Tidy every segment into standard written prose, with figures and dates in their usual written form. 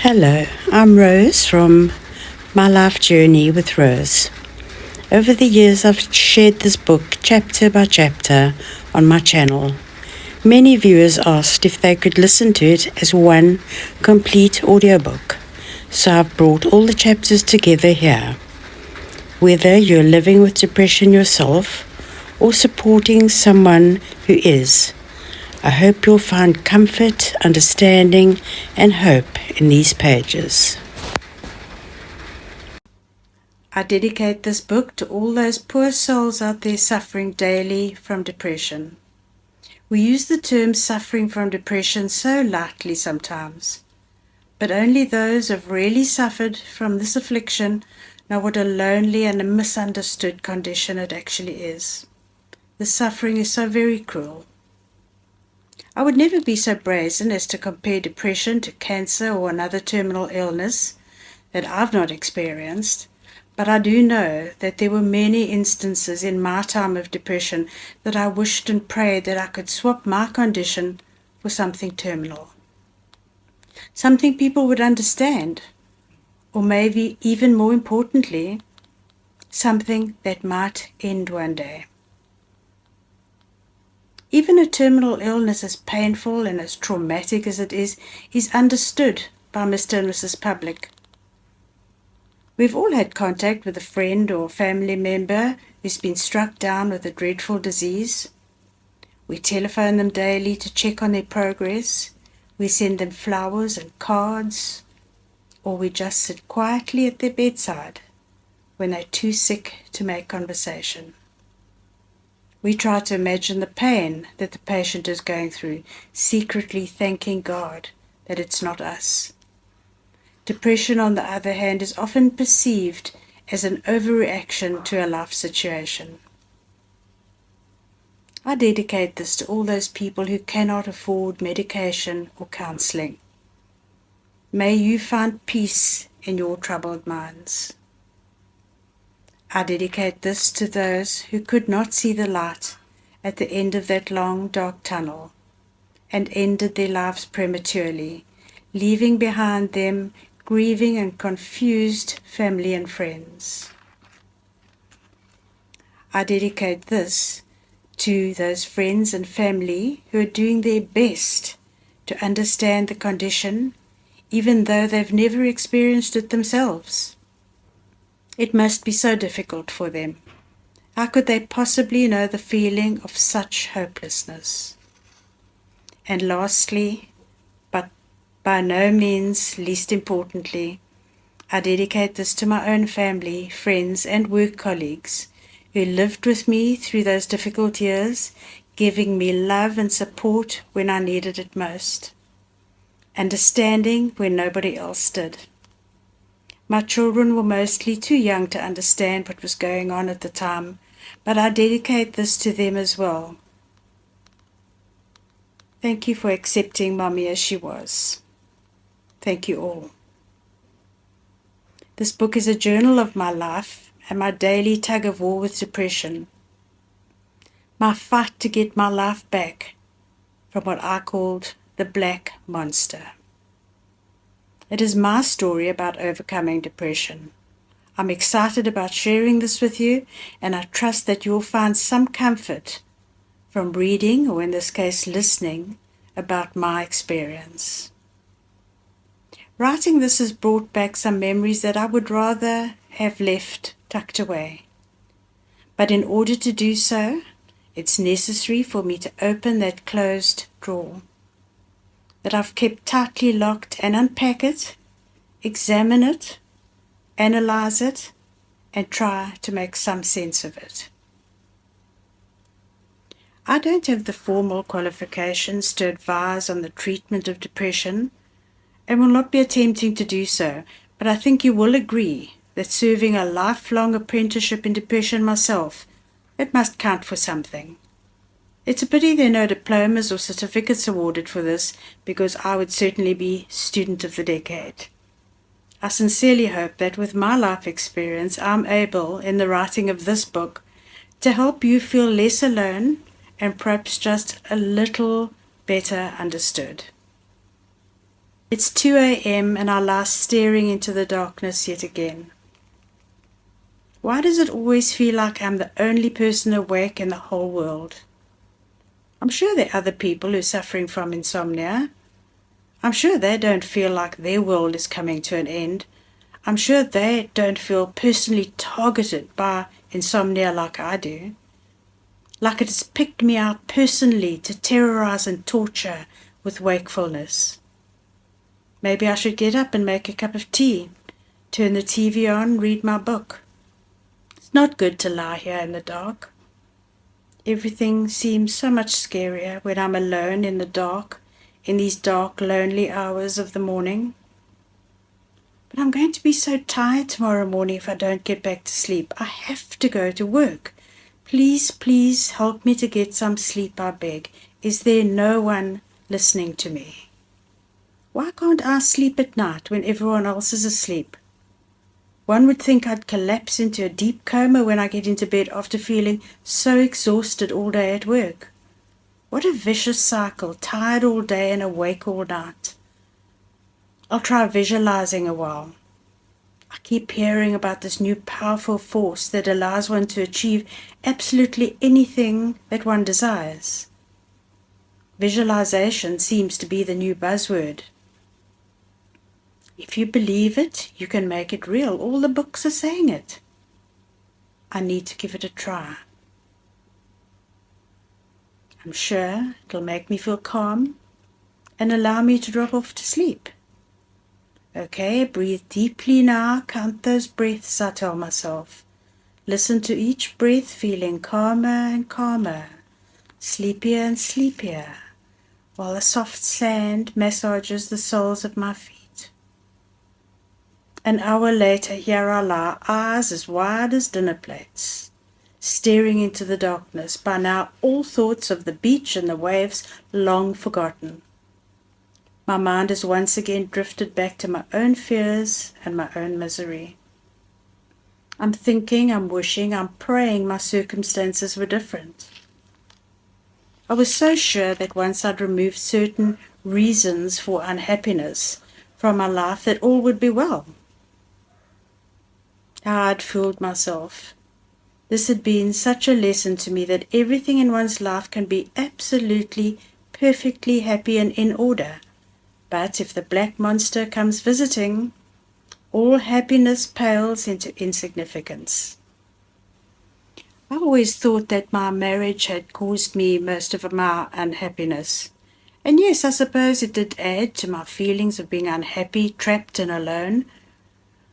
Hello, I'm Rose from My Life Journey with Rose. Over the years, I've shared this book chapter by chapter on my channel. Many viewers asked if they could listen to it as one complete audiobook, so I've brought all the chapters together here. Whether you're living with depression yourself or supporting someone who is, I hope you'll find comfort, understanding, and hope in these pages. I dedicate this book to all those poor souls out there suffering daily from depression. We use the term suffering from depression so lightly sometimes, but only those who have really suffered from this affliction know what a lonely and a misunderstood condition it actually is. The suffering is so very cruel. I would never be so brazen as to compare depression to cancer or another terminal illness that I've not experienced, but I do know that there were many instances in my time of depression that I wished and prayed that I could swap my condition for something terminal. Something people would understand, or maybe even more importantly, something that might end one day. Even a terminal illness as painful and as traumatic as it is understood by Mr. and Mrs. Public. We've all had contact with a friend or family member who's been struck down with a dreadful disease. We telephone them daily to check on their progress. We send them flowers and cards, or we just sit quietly at their bedside when they're too sick to make conversation. We try to imagine the pain that the patient is going through, secretly thanking God that it's not us. Depression, on the other hand, is often perceived as an overreaction to a life situation. I dedicate this to all those people who cannot afford medication or counseling. May you find peace in your troubled minds. I dedicate this to those who could not see the light at the end of that long, dark tunnel and ended their lives prematurely, leaving behind them grieving and confused family and friends. I dedicate this to those friends and family who are doing their best to understand the condition, even though they've never experienced it themselves. It must be so difficult for them. How could they possibly know the feeling of such hopelessness? And lastly, but by no means least importantly, I dedicate this to my own family, friends, and work colleagues who lived with me through those difficult years, giving me love and support when I needed it most, understanding when nobody else did. My children were mostly too young to understand what was going on at the time, but I dedicate this to them as well. Thank you for accepting Mommy as she was. Thank you all. This book is a journal of my life and my daily tug of war with depression. My fight to get my life back from what I called the black monster. It is my story about overcoming depression. I'm excited about sharing this with you, and I trust that you'll find some comfort from reading, or in this case listening, about my experience. Writing this has brought back some memories that I would rather have left tucked away. But in order to do so, it's necessary for me to open that closed drawer that I've kept tightly locked and unpack it, examine it, analyze it, and try to make some sense of it. I don't have the formal qualifications to advise on the treatment of depression and will not be attempting to do so, but I think you will agree that serving a lifelong apprenticeship in depression myself, it must count for something. It's a pity there are no diplomas or certificates awarded for this, because I would certainly be student of the decade. I sincerely hope that with my life experience, I'm able, in the writing of this book, to help you feel less alone and perhaps just a little better understood. It's 2 a.m. and I lie staring into the darkness yet again. Why does it always feel like I'm the only person awake in the whole world? I'm sure there are other people who are suffering from insomnia. I'm sure they don't feel like their world is coming to an end. I'm sure they don't feel personally targeted by insomnia like I do. Like it has picked me out personally to terrorize and torture with wakefulness. Maybe I should get up and make a cup of tea, turn the TV on, read my book. It's not good to lie here in the dark. Everything seems so much scarier when I'm alone in the dark, in these dark, lonely hours of the morning. But I'm going to be so tired tomorrow morning if I don't get back to sleep. I have to go to work. Please, please help me to get some sleep, I beg. Is there no one listening to me? Why can't I sleep at night when everyone else is asleep? One would think I'd collapse into a deep coma when I get into bed after feeling so exhausted all day at work. What a vicious cycle, tired all day and awake all night. I'll try visualizing a while. I keep hearing about this new powerful force that allows one to achieve absolutely anything that one desires. Visualization seems to be the new buzzword. If you believe it, you can make it real. All the books are saying it. I need to give it a try. I'm sure it'll make me feel calm and allow me to drop off to sleep. Okay, breathe deeply now. Count those breaths, I tell myself. Listen to each breath, feeling calmer and calmer, sleepier and sleepier, while the soft sand massages the soles of my feet. An hour later, here I lie, eyes as wide as dinner plates, staring into the darkness, by now all thoughts of the beach and the waves long forgotten. My mind has once again drifted back to my own fears and my own misery. I'm thinking, I'm wishing, I'm praying my circumstances were different. I was so sure that once I'd removed certain reasons for unhappiness from my life that all would be well. How I'd fooled myself. This had been such a lesson to me that everything in one's life can be absolutely, perfectly happy and in order. But if the black monster comes visiting, all happiness pales into insignificance. I always thought that my marriage had caused me most of my unhappiness. And yes, I suppose it did add to my feelings of being unhappy, trapped and alone.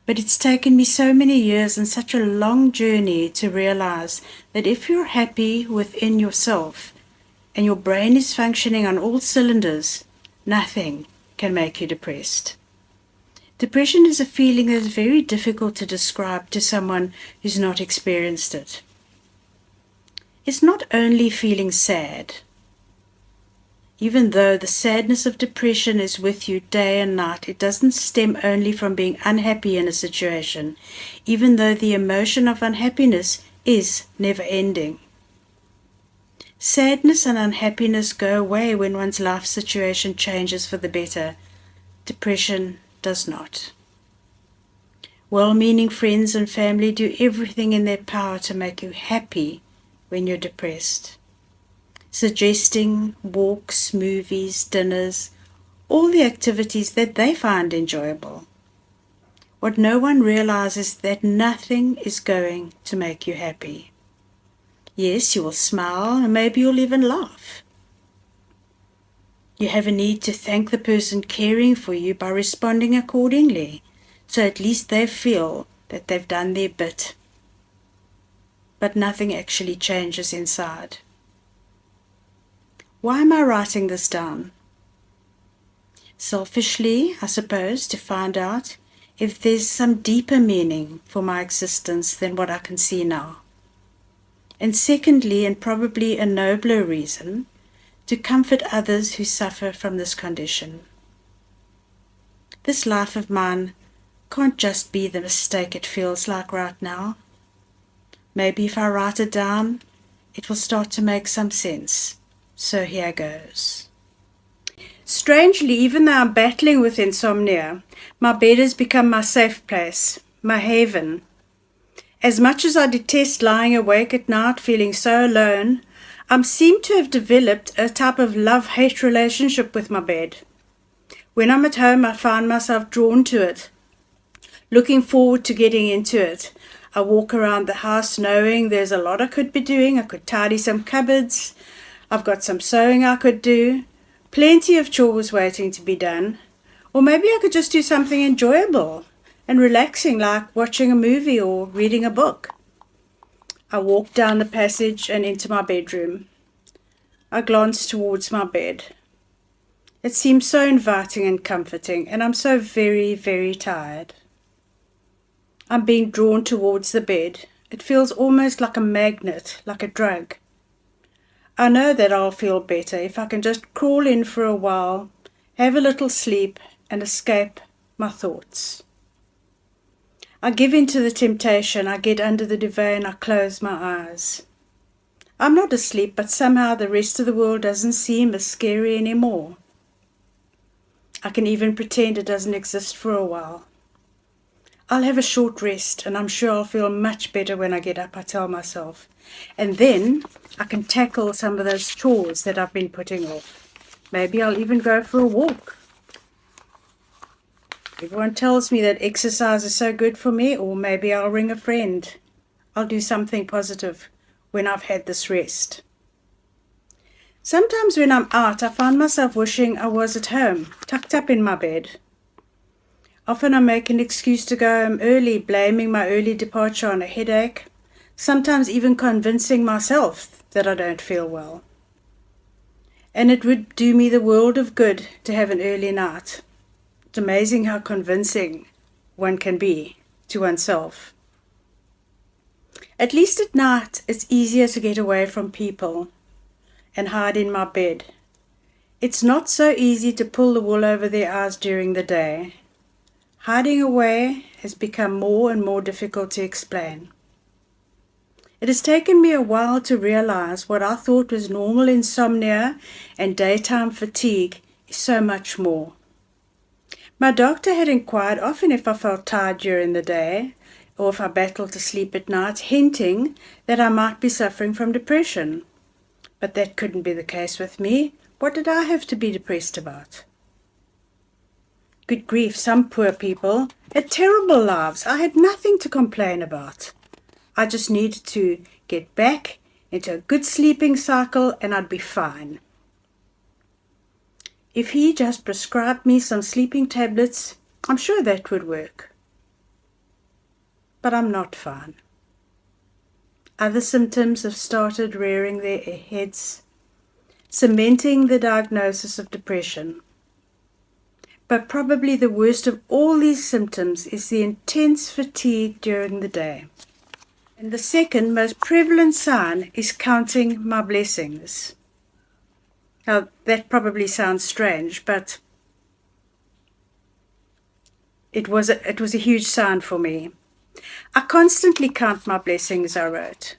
But it's taken me so many years and such a long journey to realize that if you're happy within yourself and your brain is functioning on all cylinders, nothing can make you depressed. Depression is a feeling that is very difficult to describe to someone who's not experienced it. It's not only feeling sad. Even though the sadness of depression is with you day and night, it doesn't stem only from being unhappy in a situation, even though the emotion of unhappiness is never ending. Sadness and unhappiness go away when one's life situation changes for the better. Depression does not. Well-meaning friends and family do everything in their power to make you happy when you're depressed. Suggesting walks, movies, dinners, all the activities that they find enjoyable. What no one realizes is that nothing is going to make you happy. Yes, you will smile and maybe you'll even laugh. You have a need to thank the person caring for you by responding accordingly, so at least they feel that they've done their bit. But nothing actually changes inside. Why am I writing this down? Selfishly, I suppose, to find out if there's some deeper meaning for my existence than what I can see now. And secondly, and probably a nobler reason, to comfort others who suffer from this condition. This life of mine can't just be the mistake it feels like right now. Maybe if I write it down, it will start to make some sense. So here goes. Strangely, even though I'm battling with insomnia, my bed has become my safe place, my haven. As much as I detest lying awake at night feeling so alone, I seem to have developed a type of love-hate relationship with my bed. When I'm at home, I find myself drawn to it, looking forward to getting into it. I walk around the house knowing there's a lot I could be doing. I could tidy some cupboards. I've got some sewing I could do. Plenty of chores waiting to be done. Or maybe I could just do something enjoyable and relaxing, like watching a movie or reading a book. I walk down the passage and into my bedroom. I glance towards my bed. It seems so inviting and comforting, and I'm so very, very tired. I'm being drawn towards the bed. It feels almost like a magnet, like a drug. I know that I'll feel better if I can just crawl in for a while, have a little sleep, and escape my thoughts. I give in to the temptation. I get under the duvet and I close my eyes. I'm not asleep, but somehow the rest of the world doesn't seem as scary anymore. I can even pretend it doesn't exist for a while. I'll have a short rest, and I'm sure I'll feel much better when I get up, I tell myself. And then I can tackle some of those chores that I've been putting off. Maybe I'll even go for a walk. Everyone tells me that exercise is so good for me, or maybe I'll ring a friend. I'll do something positive when I've had this rest. Sometimes when I'm out, I find myself wishing I was at home, tucked up in my bed. Often I make an excuse to go home early, blaming my early departure on a headache, sometimes even convincing myself that I don't feel well. And it would do me the world of good to have an early night. It's amazing how convincing one can be to oneself. At least at night, it's easier to get away from people and hide in my bed. It's not so easy to pull the wool over their eyes during the day. Hiding away has become more and more difficult to explain. It has taken me a while to realize what I thought was normal insomnia and daytime fatigue is so much more. My doctor had inquired often if I felt tired during the day or if I battled to sleep at night, hinting that I might be suffering from depression. But that couldn't be the case with me. What did I have to be depressed about? Good grief, some poor people had terrible lives. I had nothing to complain about. I just needed to get back into a good sleeping cycle and I'd be fine. If he just prescribed me some sleeping tablets, I'm sure that would work. But I'm not fine. Other symptoms have started rearing their heads, cementing the diagnosis of depression. But probably the worst of all these symptoms is the intense fatigue during the day. And the second most prevalent sign is counting my blessings. Now, that probably sounds strange, but it was a huge sign for me. I constantly count my blessings, I wrote.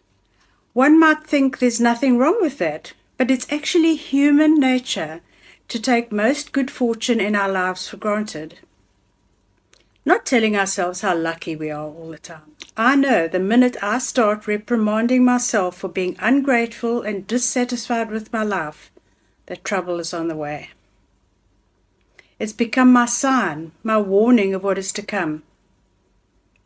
One might think there's nothing wrong with that, but it's actually human nature to take most good fortune in our lives for granted. Not telling ourselves how lucky we are all the time. I know the minute I start reprimanding myself for being ungrateful and dissatisfied with my life, that trouble is on the way. It's become my sign, my warning of what is to come.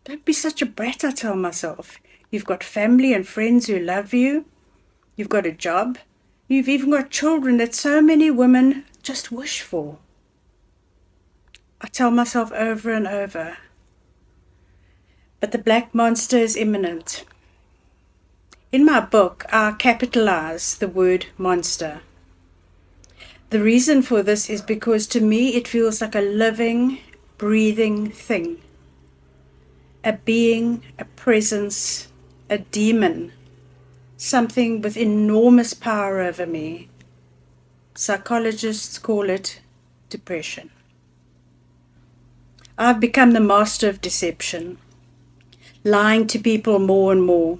Don't be such a brat, I tell myself. You've got family and friends who love you. You've got a job. You've even got children that so many women just wish for. I tell myself over and over. But the black monster is imminent. In my book, I capitalize the word monster. The reason for this is because to me it feels like a living, breathing thing. A being, a presence, a demon, something with enormous power over me. Psychologists call it depression. I've become the master of deception, lying to people more and more.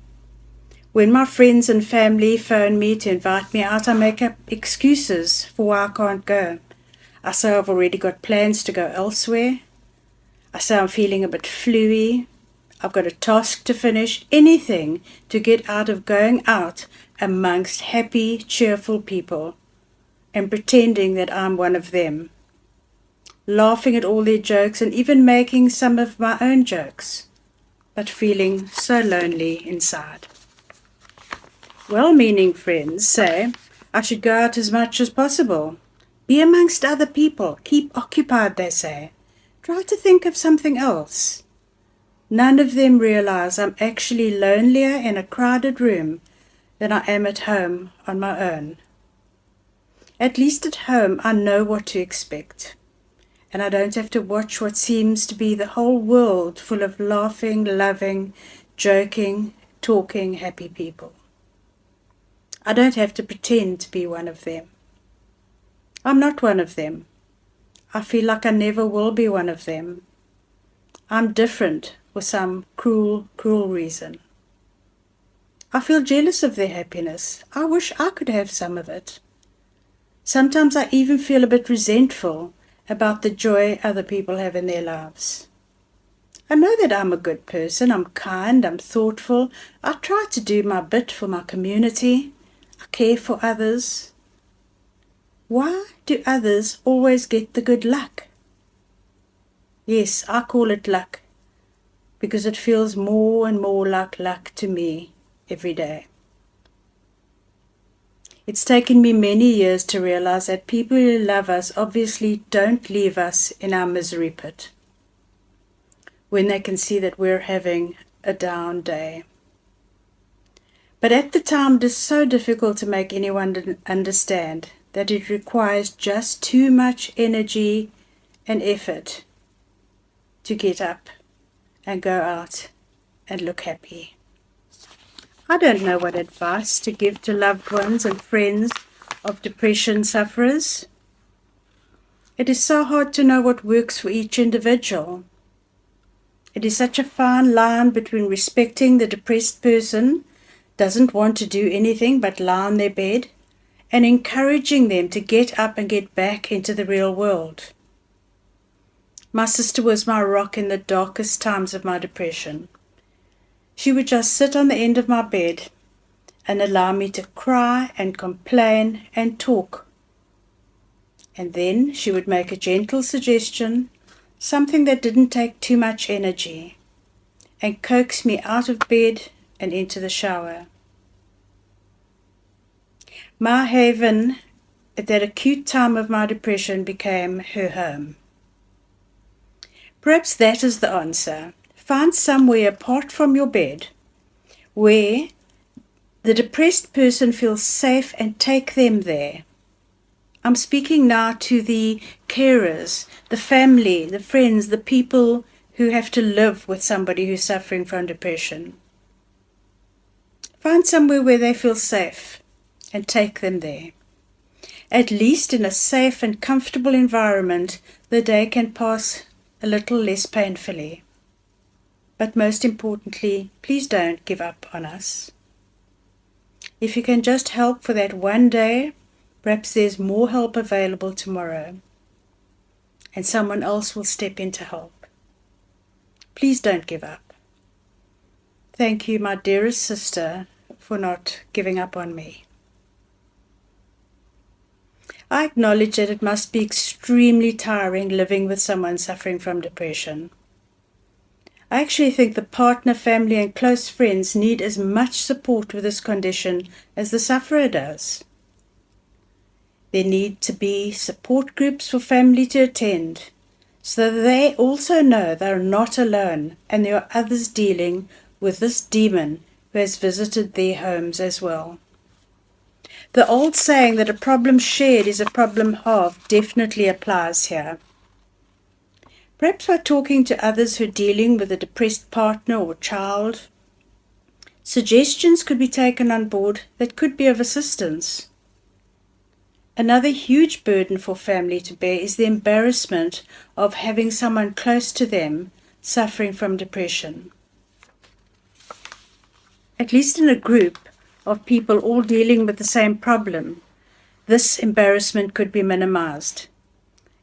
When my friends and family phone me to invite me out, I make up excuses for why I can't go. I say I've already got plans to go elsewhere. I say I'm feeling a bit fluey. I've got a task to finish. Anything to get out of going out amongst happy, cheerful people and pretending that I'm one of them. Laughing at all their jokes and even making some of my own jokes, but feeling so lonely inside. Well-meaning friends say I should go out as much as possible. Be amongst other people. Keep occupied, they say. Try to think of something else. None of them realize I'm actually lonelier in a crowded room than I am at home on my own. At least at home I know what to expect, and I don't have to watch what seems to be the whole world full of laughing, loving, joking, talking, happy people. I don't have to pretend to be one of them. I'm not one of them. I feel like I never will be one of them. I'm different for some cruel, cruel reason. I feel jealous of their happiness. I wish I could have some of it. Sometimes I even feel a bit resentful about the joy other people have in their lives. I know that I'm a good person. I'm kind. I'm thoughtful. I try to do my bit for my community. I care for others. Why do others always get the good luck? Yes, I call it luck, because it feels more and more like luck to me every day. It's taken me many years to realize that people who love us obviously don't leave us in our misery pit when they can see that we're having a down day. But at the time, it is so difficult to make anyone understand that it requires just too much energy and effort to get up and go out and look happy. I don't know what advice to give to loved ones and friends of depression sufferers. It is so hard to know what works for each individual. It is such a fine line between respecting the depressed person, doesn't want to do anything but lie on their bed, and encouraging them to get up and get back into the real world. My sister was my rock in the darkest times of my depression. She would just sit on the end of my bed and allow me to cry and complain and talk. And then she would make a gentle suggestion, something that didn't take too much energy, and coax me out of bed and into the shower. My haven at that acute time of my depression became her home. Perhaps that is the answer. Find somewhere apart from your bed where the depressed person feels safe and take them there. I'm speaking now to the carers, the family, the friends, the people who have to live with somebody who's suffering from depression. Find somewhere where they feel safe and take them there. At least in a safe and comfortable environment, the day can pass a little less painfully. But most importantly, please don't give up on us. If you can just help for that one day, perhaps there's more help available tomorrow, and someone else will step in to help. Please don't give up. Thank you, my dearest sister, for not giving up on me. I acknowledge that it must be extremely tiring living with someone suffering from depression. I actually think the partner, family, and close friends need as much support with this condition as the sufferer does. There need to be support groups for family to attend, so that they also know they are not alone and there are others dealing with this demon who has visited their homes as well. The old saying that a problem shared is a problem halved definitely applies here. Perhaps by talking to others who are dealing with a depressed partner or child, suggestions could be taken on board that could be of assistance. Another huge burden for family to bear is the embarrassment of having someone close to them suffering from depression. At least in a group of people all dealing with the same problem, this embarrassment could be minimized.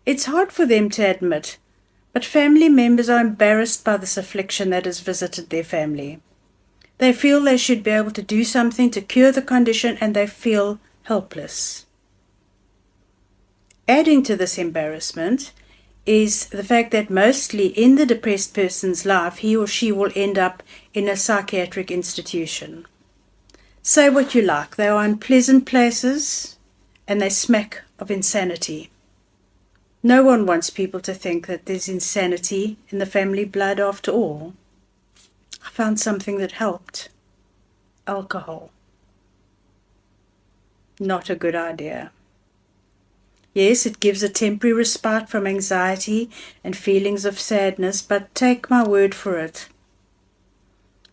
It's hard for them to admit, but family members are embarrassed by this affliction that has visited their family. They feel they should be able to do something to cure the condition, and they feel helpless. Adding to this embarrassment is the fact that mostly in the depressed person's life, he or she will end up in a psychiatric institution. Say what you like, they are unpleasant places and they smack of insanity. No one wants people to think that there's insanity in the family blood after all. I found something that helped. Alcohol. Not a good idea. Yes, it gives a temporary respite from anxiety and feelings of sadness, but take my word for it.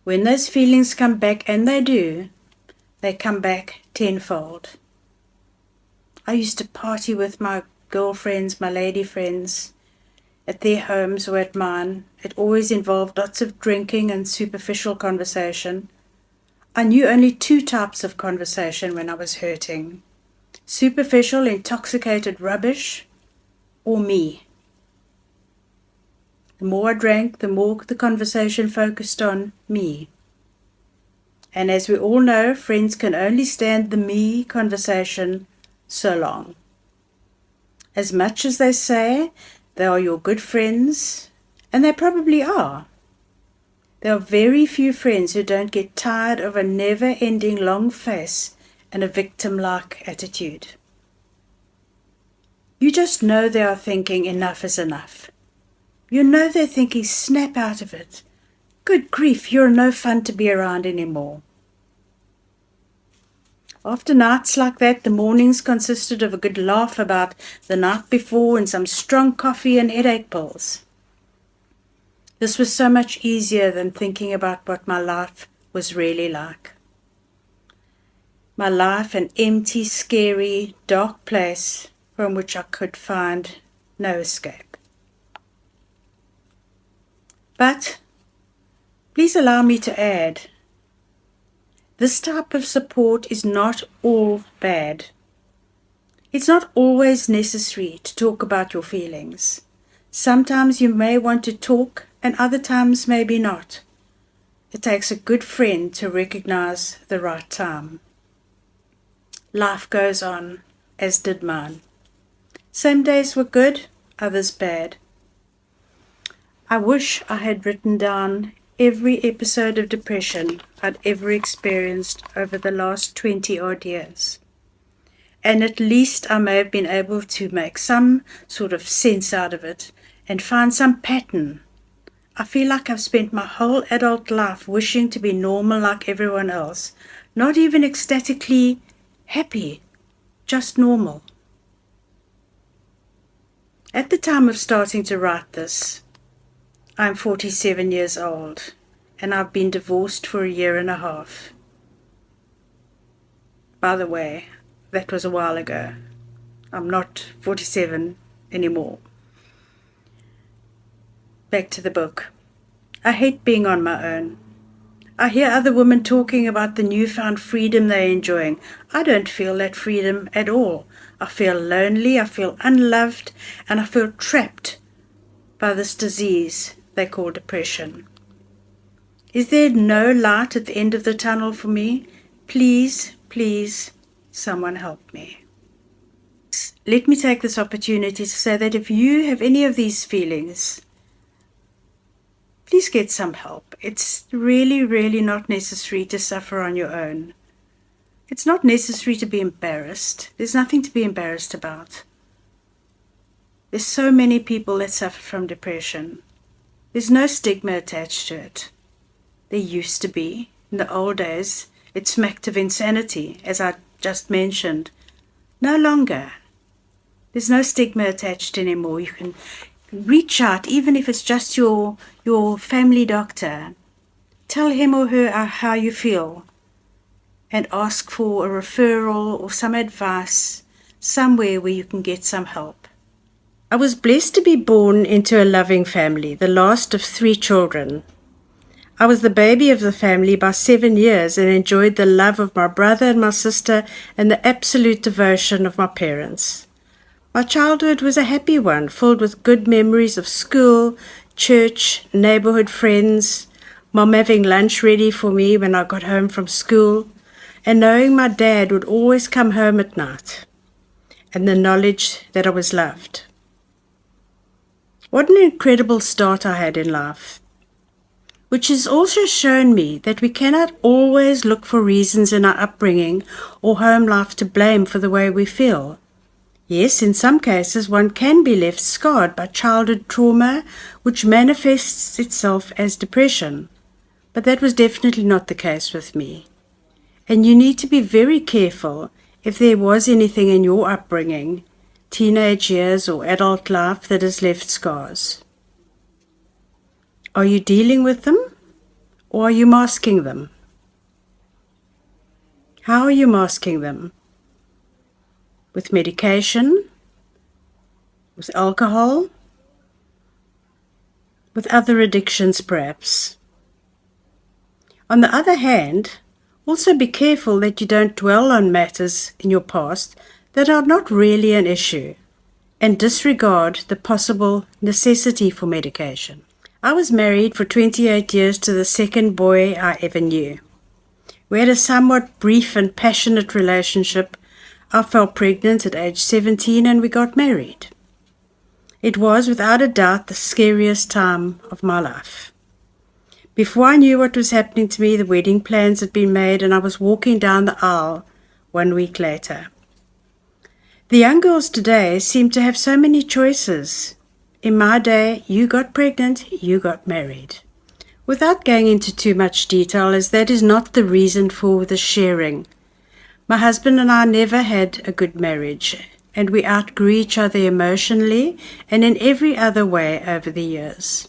When those feelings come back, and they do, they come back tenfold. I used to party with my girlfriends, my lady friends, at their homes or at mine. It always involved lots of drinking and superficial conversation. I knew only two types of conversation when I was hurting. Superficial, intoxicated rubbish, or me. The more I drank, the more the conversation focused on me. And as we all know, friends can only stand the me conversation so long. As much as they say they are your good friends, and they probably are, there are very few friends who don't get tired of a never-ending long face and a victim-like attitude. You just know they are thinking enough is enough. You know they're thinking snap out of it. Good grief, you're no fun to be around anymore. After nights like that, the mornings consisted of a good laugh about the night before and some strong coffee and headache pills. This was so much easier than thinking about what my life was really like. My life an empty, scary, dark place from which I could find no escape. But please allow me to add, this type of support is not all bad. It's not always necessary to talk about your feelings. Sometimes you may want to talk and other times maybe not. It takes a good friend to recognize the right time. Life goes on, as did mine. Some days were good, others bad. I wish I had written down every episode of depression I'd ever experienced over the last 20-odd years. And at least I may have been able to make some sort of sense out of it and find some pattern. I feel like I've spent my whole adult life wishing to be normal like everyone else, not even ecstatically happy, just normal. At the time of starting to write this, I'm 47 years old, and I've been divorced for 1.5 years. By the way, that was a while ago. I'm not 47 anymore. Back to the book. I hate being on my own. I hear other women talking about the newfound freedom they're enjoying. I don't feel that freedom at all. I feel lonely, I feel unloved, and I feel trapped by this disease they call depression. Is there no light at the end of the tunnel for me? Please, please, someone help me. Let me take this opportunity to say that if you have any of these feelings, please get some help. It's really, really not necessary to suffer on your own. It's not necessary to be embarrassed. There's nothing to be embarrassed about. There's so many people that suffer from depression. There's no stigma attached to it. There used to be. In the old days, it smacked of insanity, as I just mentioned. No longer. There's no stigma attached anymore. You can reach out, even if it's just your family doctor. Tell him or her how you feel and ask for a referral or some advice somewhere where you can get some help. I was blessed to be born into a loving family, the last of 3 children. I was the baby of the family by 7 years and enjoyed the love of my brother and my sister and the absolute devotion of my parents. My childhood was a happy one, filled with good memories of school, church, neighborhood friends, Mom having lunch ready for me when I got home from school, and knowing my dad would always come home at night, and the knowledge that I was loved. What an incredible start I had in life, which has also shown me that we cannot always look for reasons in our upbringing or home life to blame for the way we feel. Yes, in some cases one can be left scarred by childhood trauma, which manifests itself as depression. But that was definitely not the case with me. And you need to be very careful if there was anything in your upbringing, teenage years or adult life, that has left scars. Are you dealing with them, or are you masking them? How are you masking them? With medication? With alcohol? With other addictions, perhaps? On the other hand, also be careful that you don't dwell on matters in your past that are not really an issue, and disregard the possible necessity for medication. I was married for 28 years to the second boy I ever knew. We had a somewhat brief and passionate relationship. I fell pregnant at age 17 and we got married. It was, without a doubt, the scariest time of my life. Before I knew what was happening to me, the wedding plans had been made and I was walking down the aisle 1 week later. The young girls today seem to have so many choices. In my day, you got pregnant, you got married. Without going into too much detail, as that is not the reason for the sharing. My husband and I never had a good marriage, and we outgrew each other emotionally and in every other way over the years.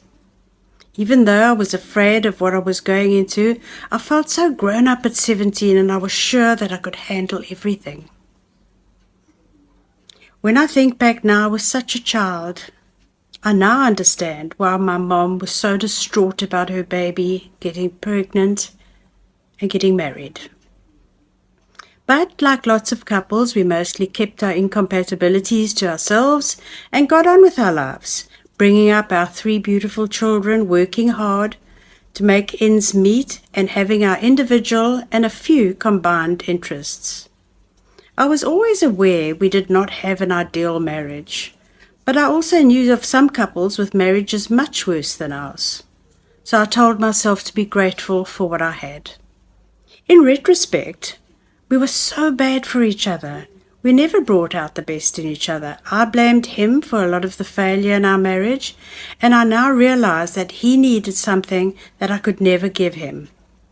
Even though I was afraid of what I was going into, I felt so grown up at 17 and I was sure that I could handle everything. When I think back now, I was such a child. I now understand why my mom was so distraught about her baby getting pregnant and getting married. But like lots of couples, we mostly kept our incompatibilities to ourselves and got on with our lives, bringing up our 3 beautiful children, working hard to make ends meet and having our individual and a few combined interests. I was always aware we did not have an ideal marriage, but I also knew of some couples with marriages much worse than ours. So I told myself to be grateful for what I had. In retrospect, we were so bad for each other. We never brought out the best in each other. I blamed him for a lot of the failure in our marriage, and I now realize that he needed something that I could never give him,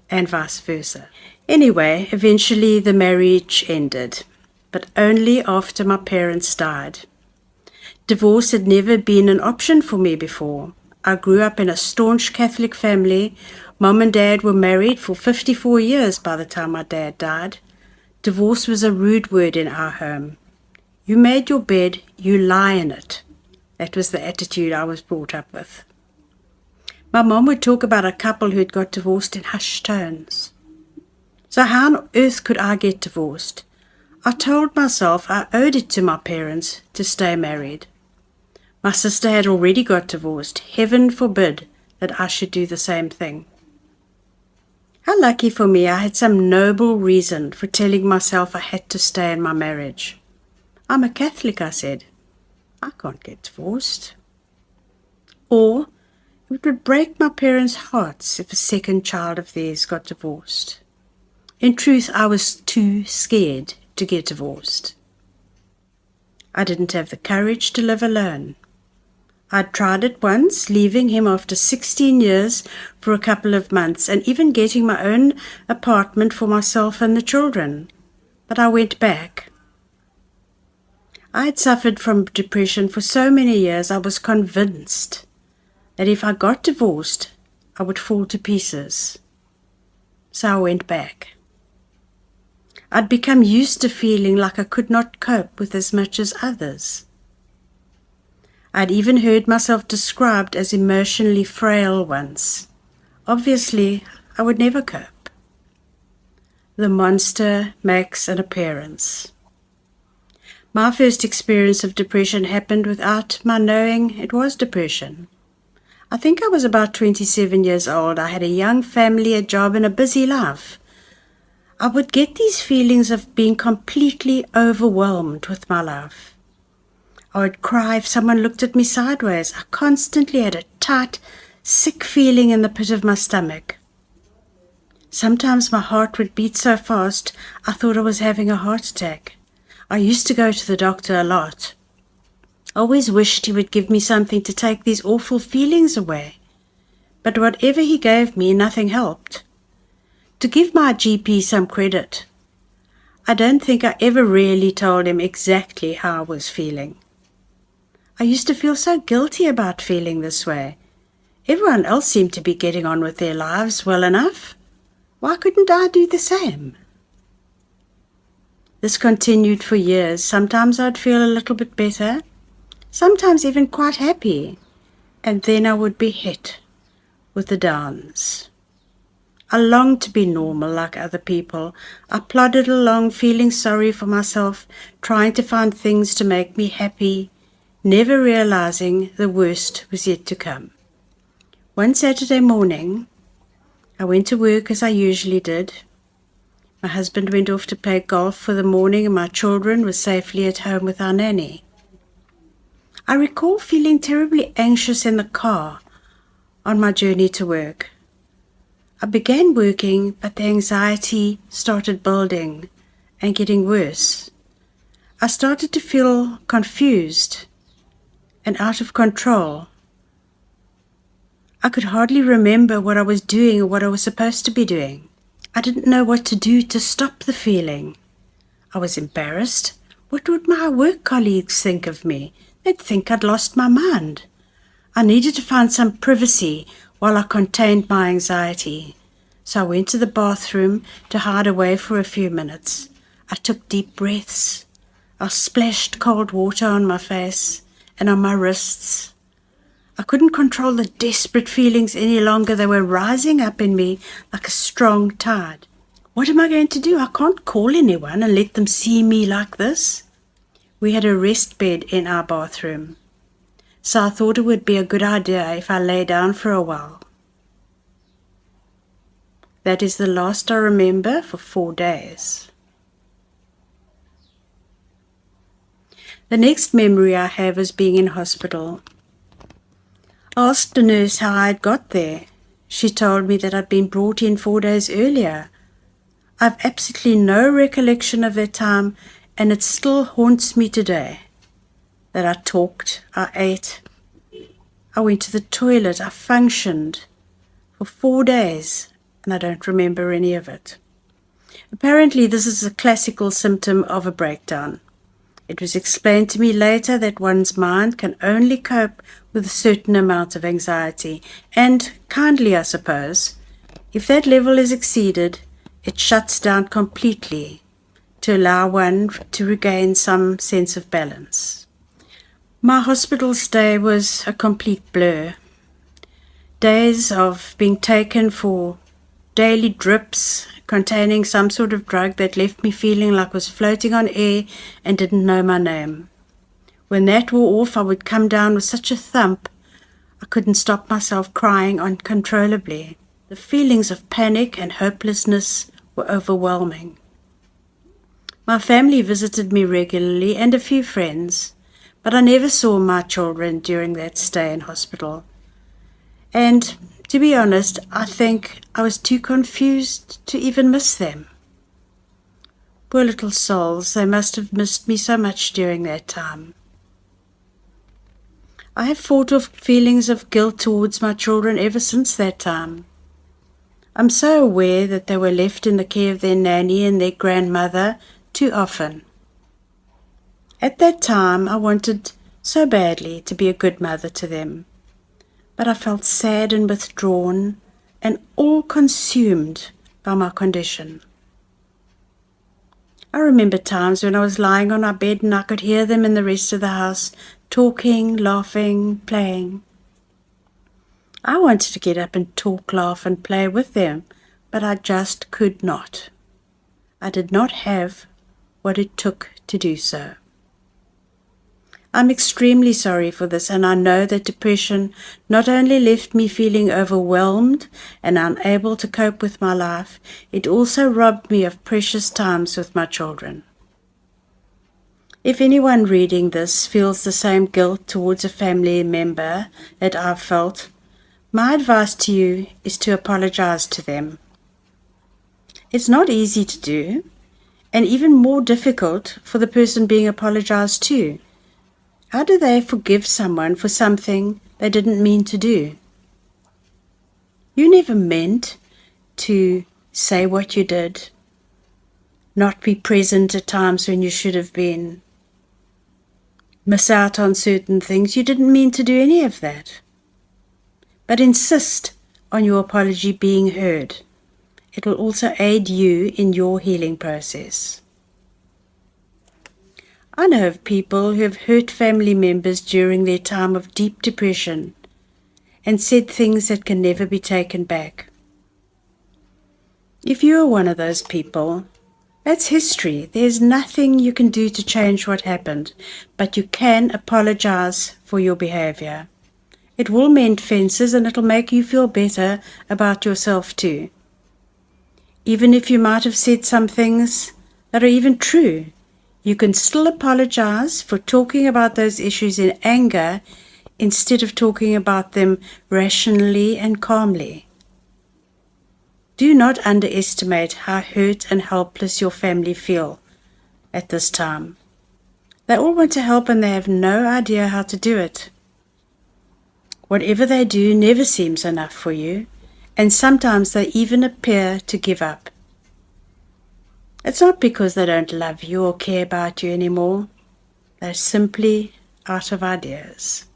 and vice versa. Anyway, eventually the marriage ended, but only after my parents died. Divorce had never been an option for me before. I grew up in a staunch Catholic family. Mom and Dad were married for 54 years by the time my dad died. Divorce was a rude word in our home. You made your bed, you lie in it. That was the attitude I was brought up with. My mom would talk about a couple who had got divorced in hushed tones. So how on earth could I get divorced? I told myself I owed it to my parents to stay married. My sister had already got divorced. Heaven forbid that I should do the same thing. How lucky for me, I had some noble reason for telling myself I had to stay in my marriage. I'm a Catholic, I said. I can't get divorced. Or it would break my parents' hearts if a second child of theirs got divorced. In truth, I was too scared to get divorced. I didn't have the courage to live alone. I'd tried it once, leaving him after 16 years for a couple of months and even getting my own apartment for myself and the children. But I went back. I had suffered from depression for so many years, I was convinced that if I got divorced, I would fall to pieces. So I went back. I'd become used to feeling like I could not cope with as much as others. I'd even heard myself described as emotionally frail once. Obviously, I would never cope. The monster makes an appearance. My first experience of depression happened without my knowing it was depression. I think I was about 27 years old. I had a young family, a job, and a busy life. I would get these feelings of being completely overwhelmed with my life. I would cry if someone looked at me sideways. I constantly had a tight, sick feeling in the pit of my stomach. Sometimes my heart would beat so fast I thought I was having a heart attack. I used to go to the doctor a lot. I always wished he would give me something to take these awful feelings away. But whatever he gave me, nothing helped. To give my GP some credit, I don't think I ever really told him exactly how I was feeling. I used to feel so guilty about feeling this way. Everyone else seemed to be getting on with their lives well enough. Why couldn't I do the same? This continued for years. Sometimes I'd feel a little bit better, sometimes even quite happy, and then I would be hit with the downs. I longed to be normal like other people. I plodded along feeling sorry for myself, trying to find things to make me happy, never realizing the worst was yet to come. One Saturday morning, I went to work as I usually did. My husband went off to play golf for the morning and my children were safely at home with our nanny. I recall feeling terribly anxious in the car on my journey to work. I began working, but the anxiety started building and getting worse. I started to feel confused and out of control. I could hardly remember what I was doing or what I was supposed to be doing. I didn't know what to do to stop the feeling. I was embarrassed. What would my work colleagues think of me? They'd think I'd lost my mind. I needed to find some privacy while I contained my anxiety. So I went to the bathroom to hide away for a few minutes. I took deep breaths. I splashed cold water on my face and on my wrists. I couldn't control the desperate feelings any longer. They were rising up in me like a strong tide. What am I going to do? I can't call anyone and let them see me like this. We had a rest bed in our bathroom, so I thought it would be a good idea if I lay down for a while. That is the last I remember for 4 days. The next memory I have is being in hospital. I asked the nurse how I had got there. She told me that I'd been brought in 4 days earlier. I've absolutely no recollection of that time, and it still haunts me today. That I talked, I ate, I went to the toilet, I functioned for 4 days, and I don't remember any of it. Apparently, this is a classical symptom of a breakdown. It was explained to me later that one's mind can only cope with a certain amount of anxiety, and kindly, I suppose, if that level is exceeded, it shuts down completely to allow one to regain some sense of balance. My hospital stay was a complete blur. Days of being taken for daily drips containing some sort of drug that left me feeling like I was floating on air and didn't know my name. When that wore off, I would come down with such a thump, I couldn't stop myself crying uncontrollably. The feelings of panic and hopelessness were overwhelming. My family visited me regularly and a few friends, but I never saw my children during that stay in hospital. And to be honest, I think I was too confused to even miss them. Poor little souls, they must have missed me so much during that time. I have fought off feelings of guilt towards my children ever since that time. I'm so aware that they were left in the care of their nanny and their grandmother too often. At that time, I wanted so badly to be a good mother to them, but I felt sad and withdrawn and all consumed by my condition. I remember times when I was lying on our bed and I could hear them in the rest of the house, talking, laughing, playing. I wanted to get up and talk, laugh, and play with them, but I just could not. I did not have what it took to do so. I'm extremely sorry for this, and I know that depression not only left me feeling overwhelmed and unable to cope with my life, it also robbed me of precious times with my children. If anyone reading this feels the same guilt towards a family member that I've felt, my advice to you is to apologize to them. It's not easy to do, and even more difficult for the person being apologized to. How do they forgive someone for something they didn't mean to do? You never meant to say what you did, not be present at times when you should have been, miss out on certain things. You didn't mean to do any of that. But insist on your apology being heard. It will also aid you in your healing process. I know of people who have hurt family members during their time of deep depression and said things that can never be taken back. If you are one of those people, that's history. There's nothing you can do to change what happened, but you can apologize for your behavior. It will mend fences and it'll make you feel better about yourself too. Even if you might have said some things that are even true, you can still apologize for talking about those issues in anger instead of talking about them rationally and calmly. Do not underestimate how hurt and helpless your family feel at this time. They all want to help and they have no idea how to do it. Whatever they do never seems enough for you, and sometimes they even appear to give up. It's not because they don't love you or care about you anymore. They're simply out of ideas.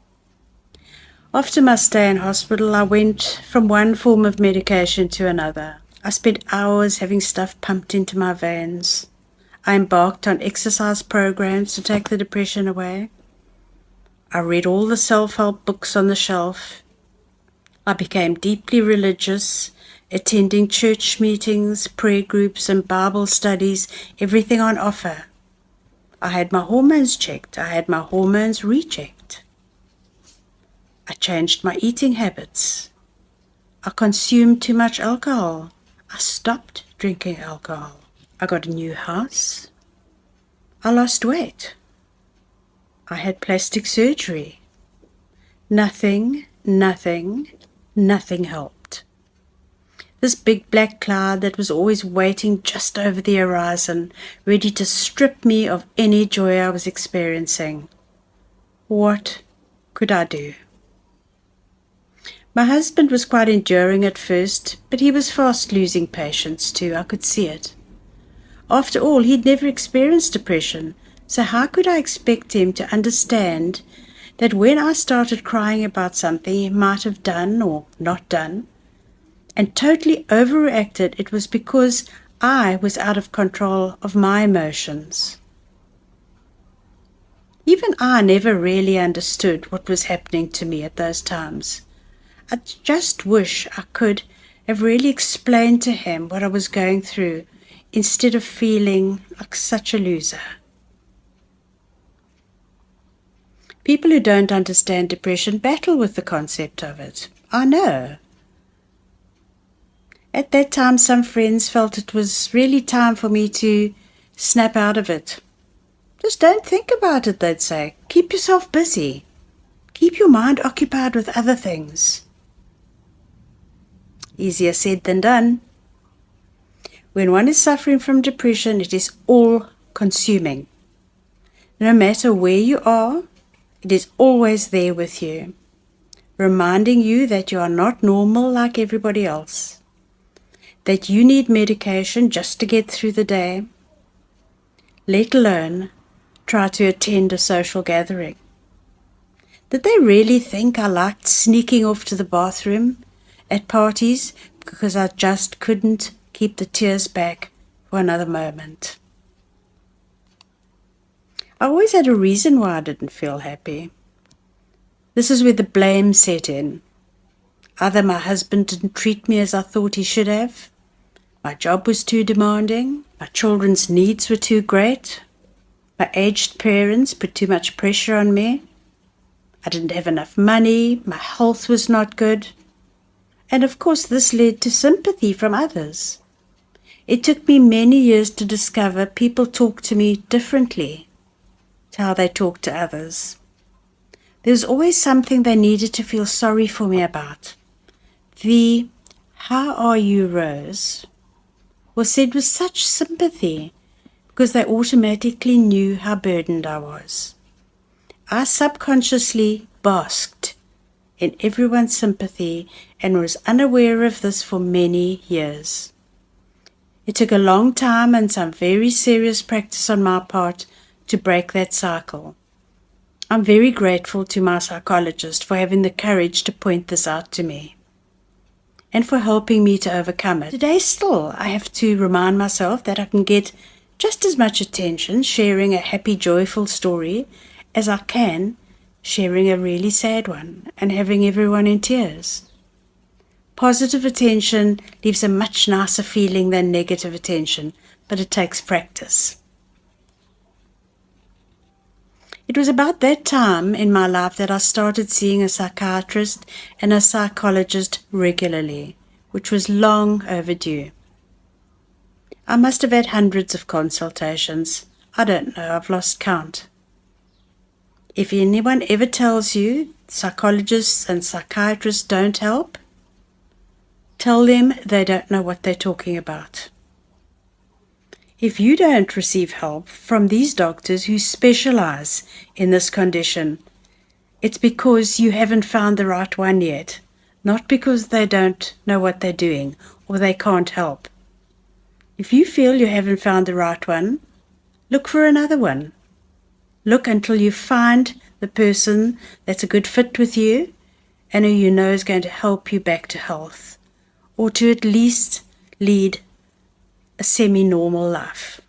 After my stay in hospital, I went from one form of medication to another. I spent hours having stuff pumped into my veins. I embarked on exercise programs to take the depression away. I read all the self-help books on the shelf. I became deeply religious, attending church meetings, prayer groups, and Bible studies, everything on offer. I had my hormones checked. I had my hormones rechecked. I changed my eating habits. I consumed too much alcohol. I stopped drinking alcohol. I got a new house. I lost weight. I had plastic surgery. Nothing helped. This big black cloud that was always waiting just over the horizon, ready to strip me of any joy I was experiencing. What could I do? My husband was quite enduring at first, but he was fast losing patience too. I could see it. After all, he'd never experienced depression, so how could I expect him to understand that when I started crying about something he might have done or not done, and totally overreacted, it was because I was out of control of my emotions. Even I never really understood what was happening to me at those times. I just wish I could have really explained to him what I was going through instead of feeling like such a loser. People who don't understand depression battle with the concept of it. I know. At that time, some friends felt it was really time for me to snap out of it. Just don't think about it, they'd say. Keep yourself busy. Keep your mind occupied with other things. Easier said than done. When one is suffering from depression, it is all-consuming. No matter where you are, it is always there with you, reminding you that you are not normal like everybody else, that you need medication just to get through the day, let alone try to attend a social gathering. Did they really think I liked sneaking off to the bathroom at parties because I just couldn't keep the tears back for another moment? I always had a reason why I didn't feel happy. This is where the blame set in. Either my husband didn't treat me as I thought he should have, my job was too demanding, my children's needs were too great, My aged parents put too much pressure on me. I didn't have enough money, my health was not good. And of course this led to sympathy from others. It took me many years to discover people talk to me differently to how they talk to others. There was always something they needed to feel sorry for me about. The "How are you, Rose?" was said with such sympathy because they automatically knew how burdened I was. I subconsciously basked in everyone's sympathy and was unaware of this for many years. It took a long time and some very serious practice on my part to break that cycle. I'm very grateful to my psychologist for having the courage to point this out to me and for helping me to overcome it. Today still, I have to remind myself that I can get just as much attention sharing a happy, joyful story as I can sharing a really sad one and having everyone in tears. Positive attention leaves a much nicer feeling than negative attention, but it takes practice. It was about that time in my life that I started seeing a psychiatrist and a psychologist regularly, which was long overdue. I must have had hundreds of consultations. I don't know, I've lost count. If anyone ever tells you psychologists and psychiatrists don't help, tell them they don't know what they're talking about. If you don't receive help from these doctors who specialize in this condition, it's because you haven't found the right one yet, not because they don't know what they're doing or they can't help. If you feel you haven't found the right one, look for another one. Look until you find the person that's a good fit with you and who you know is going to help you back to health, or to at least lead a semi-normal life.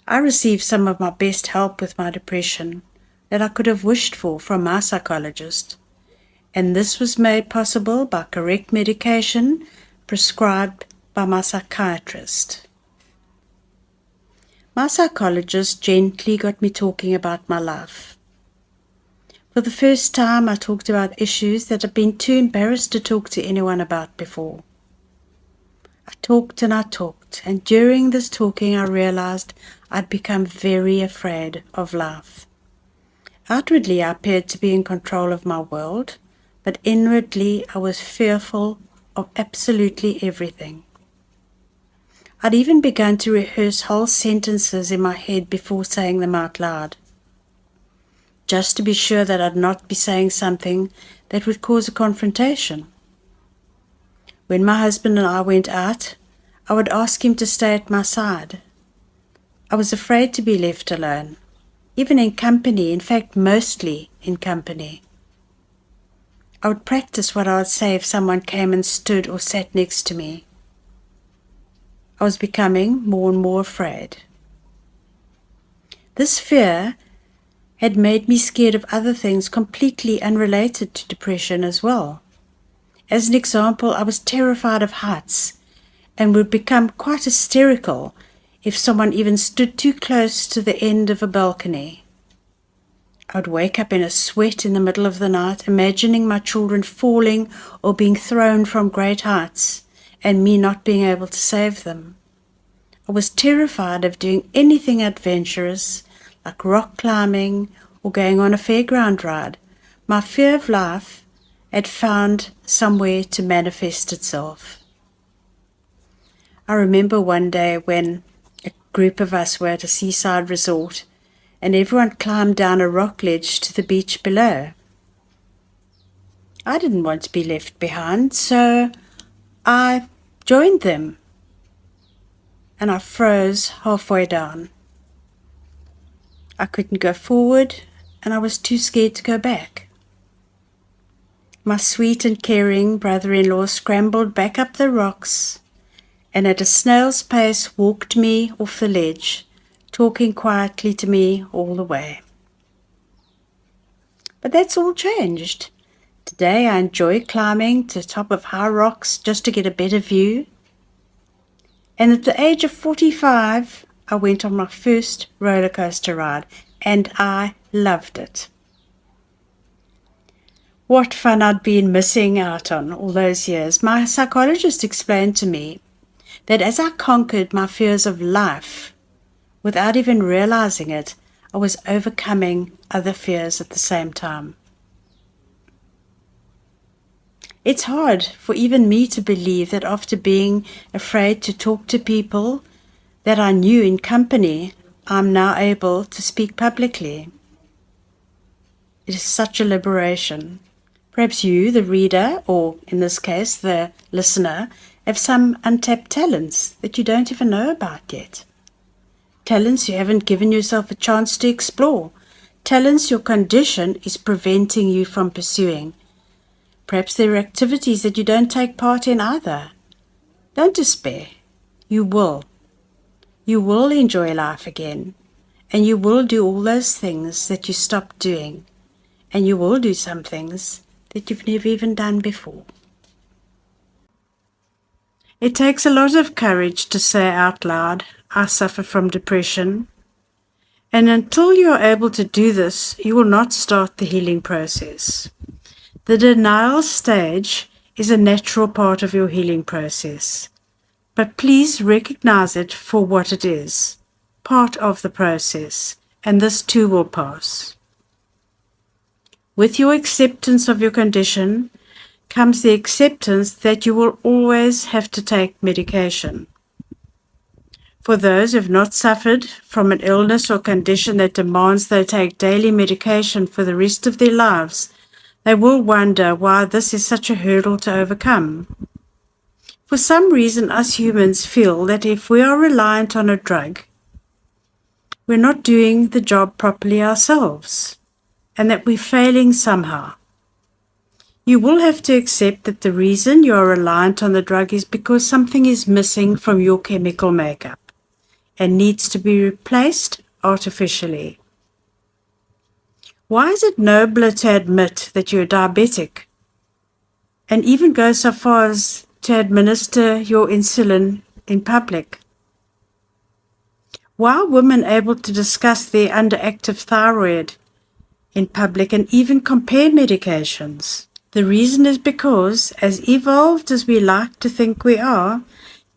I received some of my best help with my depression that I could have wished for from my psychologist, and this was made possible by correct medication prescribed by my psychiatrist. My psychologist gently got me talking about my life. For the first time, I talked about issues that I'd been too embarrassed to talk to anyone about before. I talked, and during this talking I realized I'd become very afraid of life. Outwardly I appeared to be in control of my world, but inwardly I was fearful of absolutely everything. I'd even begun to rehearse whole sentences in my head before saying them out loud, just to be sure that I'd not be saying something that would cause a confrontation. When my husband and I went out, I would ask him to stay at my side. I was afraid to be left alone, even in company, in fact mostly in company. I would practice what I would say if someone came and stood or sat next to me. I was becoming more and more afraid. This fear had made me scared of other things completely unrelated to depression as well. As an example, I was terrified of heights and would become quite hysterical if someone even stood too close to the end of a balcony. I would wake up in a sweat in the middle of the night, imagining my children falling or being thrown from great heights and me not being able to save them. I was terrified of doing anything adventurous, like rock climbing or going on a fairground ride. My fear of life had found somewhere to manifest itself. I remember one day when a group of us were at a seaside resort and everyone climbed down a rock ledge to the beach below. I didn't want to be left behind, so I joined them, and I froze halfway down. I couldn't go forward, and I was too scared to go back. My sweet and caring brother-in-law scrambled back up the rocks and at a snail's pace walked me off the ledge, talking quietly to me all the way. But that's all changed. Today I enjoy climbing to the top of high rocks just to get a better view. And at the age of 45, I went on my first roller coaster ride, and I loved it. What fun I'd been missing out on all those years. My psychologist explained to me that as I conquered my fears of life, without even realizing it, I was overcoming other fears at the same time. It's hard for even me to believe that after being afraid to talk to people that I knew in company, I'm now able to speak publicly. It is such a liberation. Perhaps you, the reader, or in this case, the listener, have some untapped talents that you don't even know about yet. Talents you haven't given yourself a chance to explore. Talents your condition is preventing you from pursuing. Perhaps there are activities that you don't take part in either. Don't despair. You will. You will enjoy life again. And you will do all those things that you stopped doing. And you will do some things that you've never even done before. It takes a lot of courage to say out loud, I suffer from depression. And until you are able to do this, you will not start the healing process. The denial stage is a natural part of your healing process. But please recognize it for what it is, part of the process, and this too will pass. With your acceptance of your condition comes the acceptance that you will always have to take medication. For those who have not suffered from an illness or condition that demands they take daily medication for the rest of their lives, they will wonder why this is such a hurdle to overcome. For some reason, us humans feel that if we are reliant on a drug, we're not doing the job properly ourselves, and that we're failing somehow. You will have to accept that the reason you are reliant on the drug is because something is missing from your chemical makeup and needs to be replaced artificially. Why is it nobler to admit that you're diabetic and even go so far as to administer your insulin in public? Why are women able to discuss their underactive thyroid in public and even compare medications? The reason is because, as evolved as we like to think we are,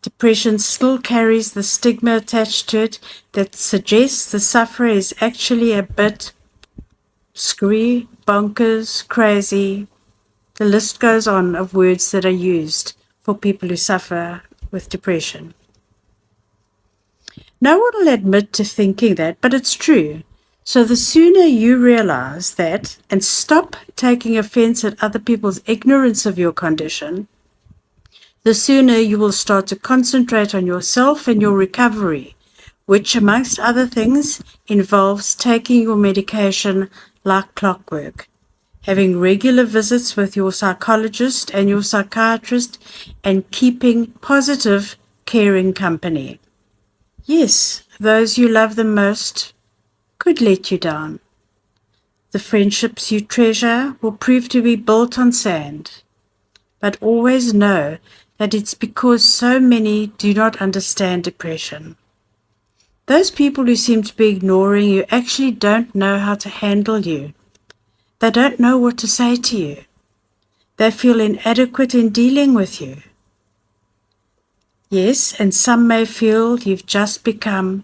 depression still carries the stigma attached to it that suggests the sufferer is actually a bit screwy, bonkers, crazy. The list goes on of words that are used for people who suffer with depression. No one will admit to thinking that, but it's true. So the sooner you realize that and stop taking offense at other people's ignorance of your condition, the sooner you will start to concentrate on yourself and your recovery, which, amongst other things, involves taking your medication like clockwork, having regular visits with your psychologist and your psychiatrist, and keeping positive, caring company. Yes, those you love the most could let you down. The friendships you treasure will prove to be built on sand. But always know that it's because so many do not understand depression. Those people who seem to be ignoring you actually don't know how to handle you. They don't know what to say to you. They feel inadequate in dealing with you. Yes, and some may feel you've just become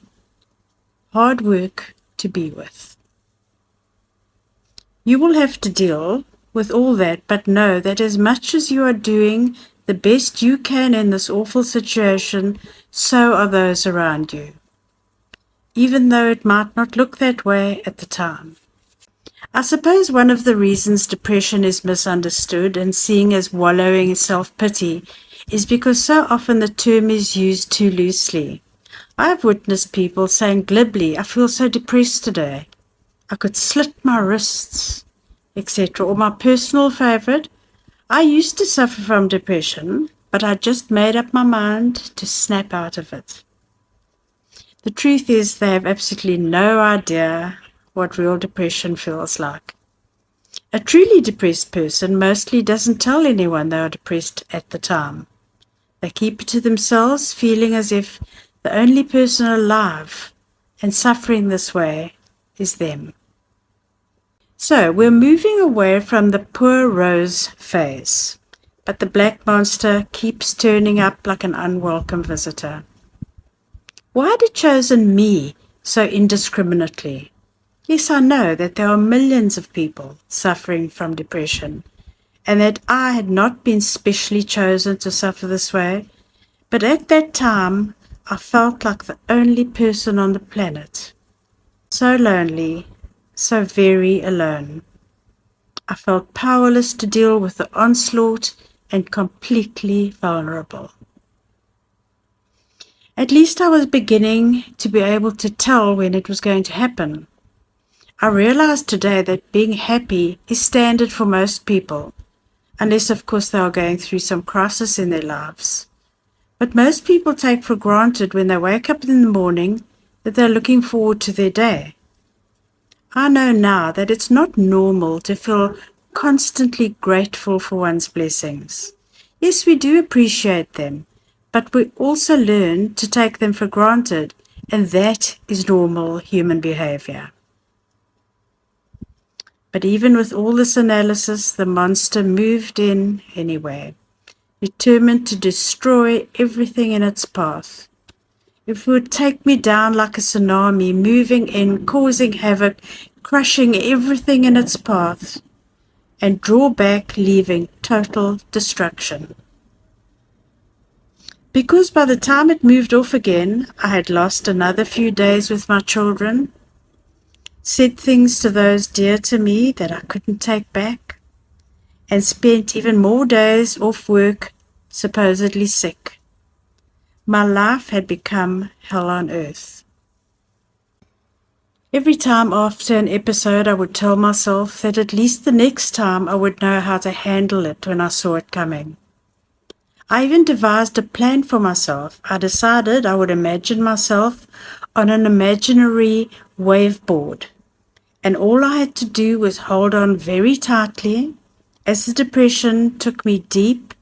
hard work to be with. You will have to deal with all that, but know that as much as you are doing the best you can in this awful situation, so are those around you, even though it might not look that way at the time. I suppose one of the reasons depression is misunderstood and seen as wallowing in self-pity is because so often the term is used too loosely. I have witnessed people saying glibly, I feel so depressed today. I could slit my wrists, etc. Or my personal favorite, I used to suffer from depression, but I just made up my mind to snap out of it. The truth is they have absolutely no idea what real depression feels like. A truly depressed person mostly doesn't tell anyone they are depressed at the time. They keep it to themselves, feeling as if The only person alive and suffering this way is them. So we're moving away from the poor Rose phase, but the black monster keeps turning up like an unwelcome visitor. Why had it chosen me so indiscriminately? Yes, I know that there are millions of people suffering from depression, and that I had not been specially chosen to suffer this way, but at that time I felt like the only person on the planet. So lonely, so very alone. I felt powerless to deal with the onslaught and completely vulnerable. At least I was beginning to be able to tell when it was going to happen. I realized today that being happy is standard for most people, unless of course they are going through some crisis in their lives. But most people take for granted when they wake up in the morning that they're looking forward to their day. I know now that it's not normal to feel constantly grateful for one's blessings. Yes, we do appreciate them, but we also learn to take them for granted, and that is normal human behavior. But even with all this analysis, the monster moved in anyway, determined to destroy everything in its path. It would take me down like a tsunami, moving in, causing havoc, crushing everything in its path, and draw back, leaving total destruction. Because by the time it moved off again, I had lost another few days with my children, said things to those dear to me that I couldn't take back, and spent even more days off work, supposedly sick. My life had become hell on earth. Every time after an episode, I would tell myself that at least the next time I would know how to handle it when I saw it coming. I even devised a plan for myself. I decided I would imagine myself on an imaginary waveboard, and all I had to do was hold on very tightly as the depression took me deep,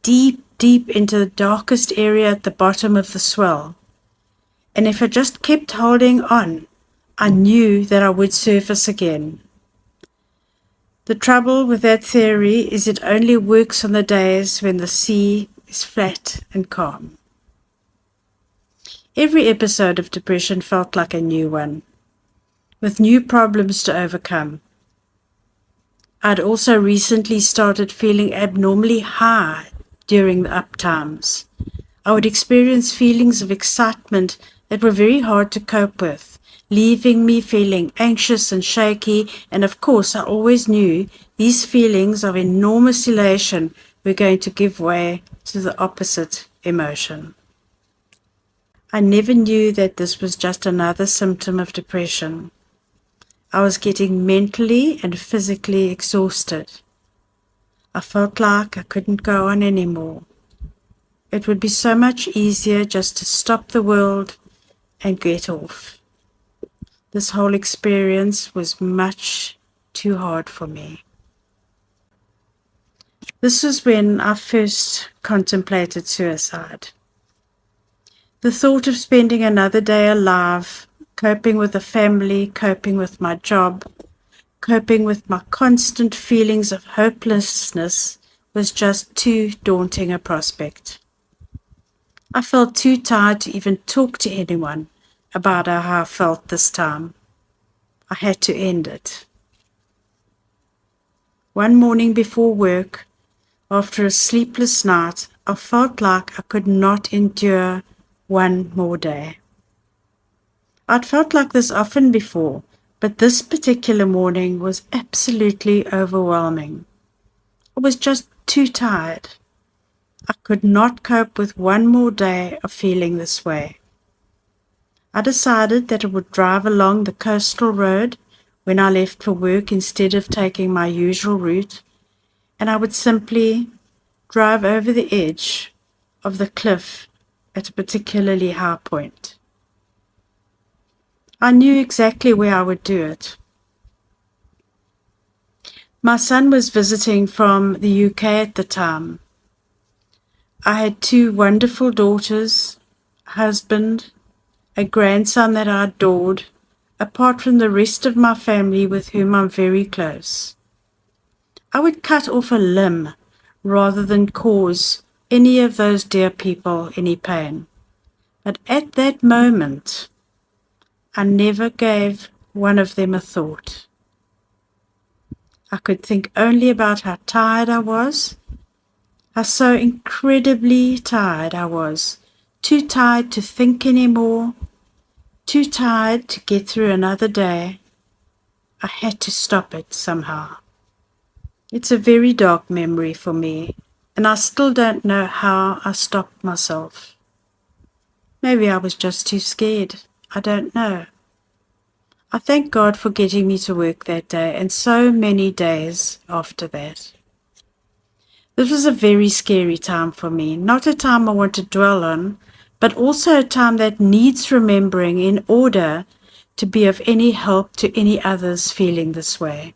deep, deep into the darkest area at the bottom of the swell. And if I just kept holding on, I knew that I would surface again. The trouble with that theory is it only works on the days when the sea is flat and calm. Every episode of depression felt like a new one, with new problems to overcome. I'd also recently started feeling abnormally high during the up times. I would experience feelings of excitement that were very hard to cope with, leaving me feeling anxious and shaky, and of course I always knew these feelings of enormous elation were going to give way to the opposite emotion. I never knew that this was just another symptom of depression. I was getting mentally and physically exhausted. I felt like I couldn't go on anymore. It would be so much easier just to stop the world and get off. This whole experience was much too hard for me. This was when I first contemplated suicide. The thought of spending another day alive, coping with the family, coping with my job, coping with my constant feelings of hopelessness was just too daunting a prospect. I felt too tired to even talk to anyone about how I felt this time. I had to end it. One morning before work, after a sleepless night, I felt like I could not endure one more day. I'd felt like this often before, but this particular morning was absolutely overwhelming. I was just too tired. I could not cope with one more day of feeling this way. I decided that I would drive along the coastal road when I left for work instead of taking my usual route, and I would simply drive over the edge of the cliff at a particularly high point. I knew exactly where I would do it. My son was visiting from the UK at the time. I had two wonderful daughters. husband, a grandson that I adored, apart from the rest of my family with whom I'm very close. I would cut off a limb rather than cause any of those dear people any pain. But at that moment, I never gave one of them a thought. I could think only about how tired I was, how so incredibly tired I was, too tired to think anymore, too tired to get through another day. I had to stop it somehow. It's a very dark memory for me, and I still don't know how I stopped myself. Maybe I was just too scared. I don't know. I thank God for getting me to work that day and so many days after that. This was a very scary time for me, not a time I want to dwell on, but also a time that needs remembering in order to be of any help to any others feeling this way.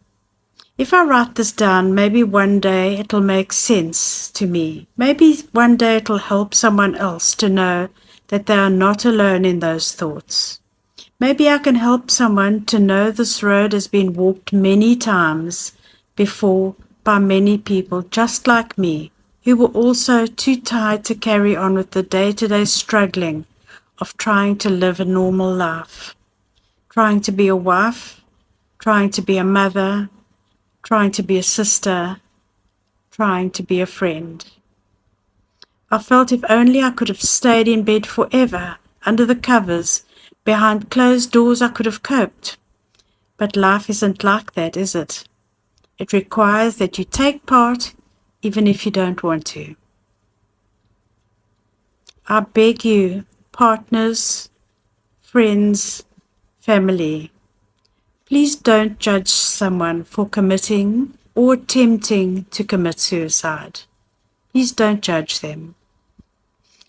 If I write this down, maybe one day it'll make sense to me. Maybe one day it'll help someone else to know that they are not alone in those thoughts. Maybe I can help someone to know this road has been walked many times before by many people just like me, who were also too tired to carry on with the day-to-day struggling of trying to live a normal life, trying to be a wife, trying to be a mother, trying to be a sister, trying to be a friend. I felt if only I could have stayed in bed forever, under the covers, behind closed doors, I could have coped. But life isn't like that, is it? It requires that you take part, even if you don't want to. I beg you, partners, friends, family, please don't judge someone for committing or attempting to commit suicide. Please don't judge them.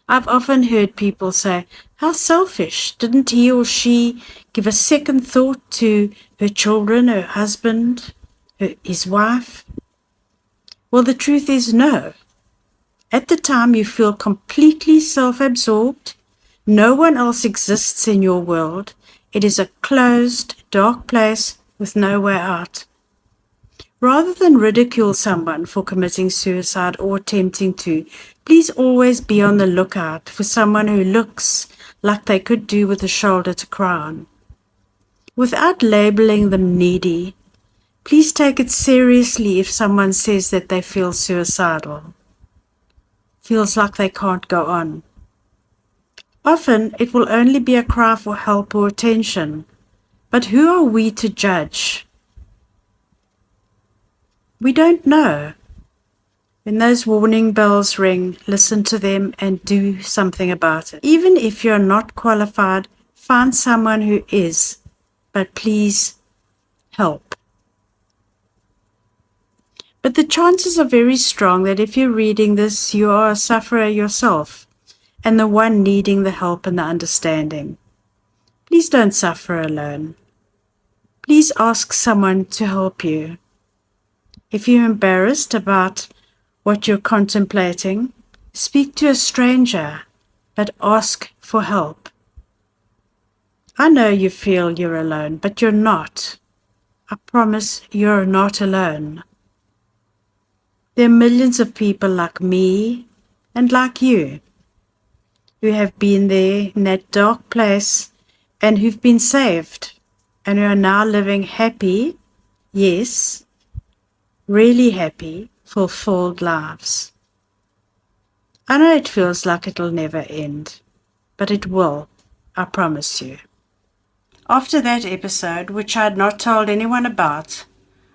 I've often heard people say, how selfish, didn't he or she give a second thought to her children, her husband, his wife? Well, the truth is no. At the time you feel completely self-absorbed, no one else exists in your world. It is a closed, dark place with no way out. Rather than ridicule someone for committing suicide or attempting to, please always be on the lookout for someone who looks like they could do with a shoulder to cry on. Without labeling them needy, please take it seriously if someone says that they feel suicidal, feels like they can't go on. Often it will only be a cry for help or attention, but who are we to judge? We don't know. When those warning bells ring, listen to them and do something about it. Even if you're not qualified, find someone who is, but please help. But the chances are very strong that if you're reading this, you are a sufferer yourself and the one needing the help and the understanding. Please don't suffer alone. Please ask someone to help you. If you're embarrassed about what you're contemplating, speak to a stranger, but ask for help. I know you feel you're alone, but you're not. I promise you're not alone. There are millions of people like me and like you who have been there in that dark place and who've been saved and who are now living happy, yes, really happy, fulfilled lives. I know it feels like it'll never end, but it will, I promise you. After that episode, which I had not told anyone about,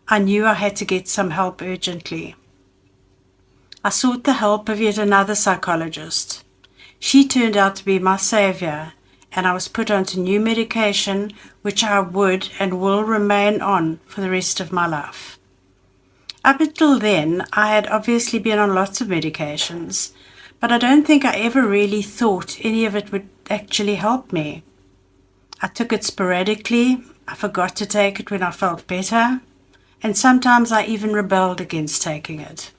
I knew I had to get some help urgently. I sought the help of yet another psychologist. She turned out to be my savior, and I was put onto new medication, which I would and will remain on for the rest of my life. Up until then, I had obviously been on lots of medications, but I don't think I ever really thought any of it would actually help me. I took it sporadically, I forgot to take it when I felt better, and sometimes I even rebelled against taking it.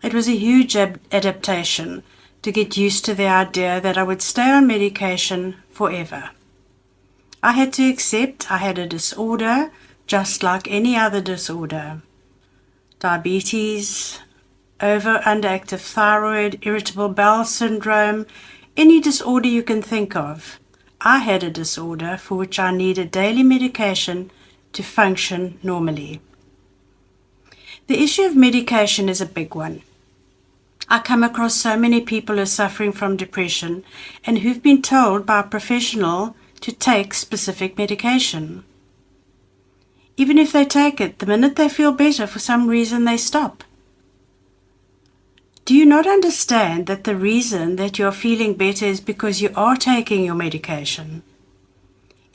It was a huge adaptation, to get used to the idea that I would stay on medication forever. I had to accept I had a disorder just like any other disorder. Diabetes, underactive thyroid, irritable bowel syndrome, any disorder you can think of. I had a disorder for which I needed daily medication to function normally. The issue of medication is a big one. I come across so many people who are suffering from depression and who've been told by a professional to take specific medication. Even if they take it, the minute they feel better, for some reason they stop. Do you not understand that the reason that you are feeling better is because you are taking your medication?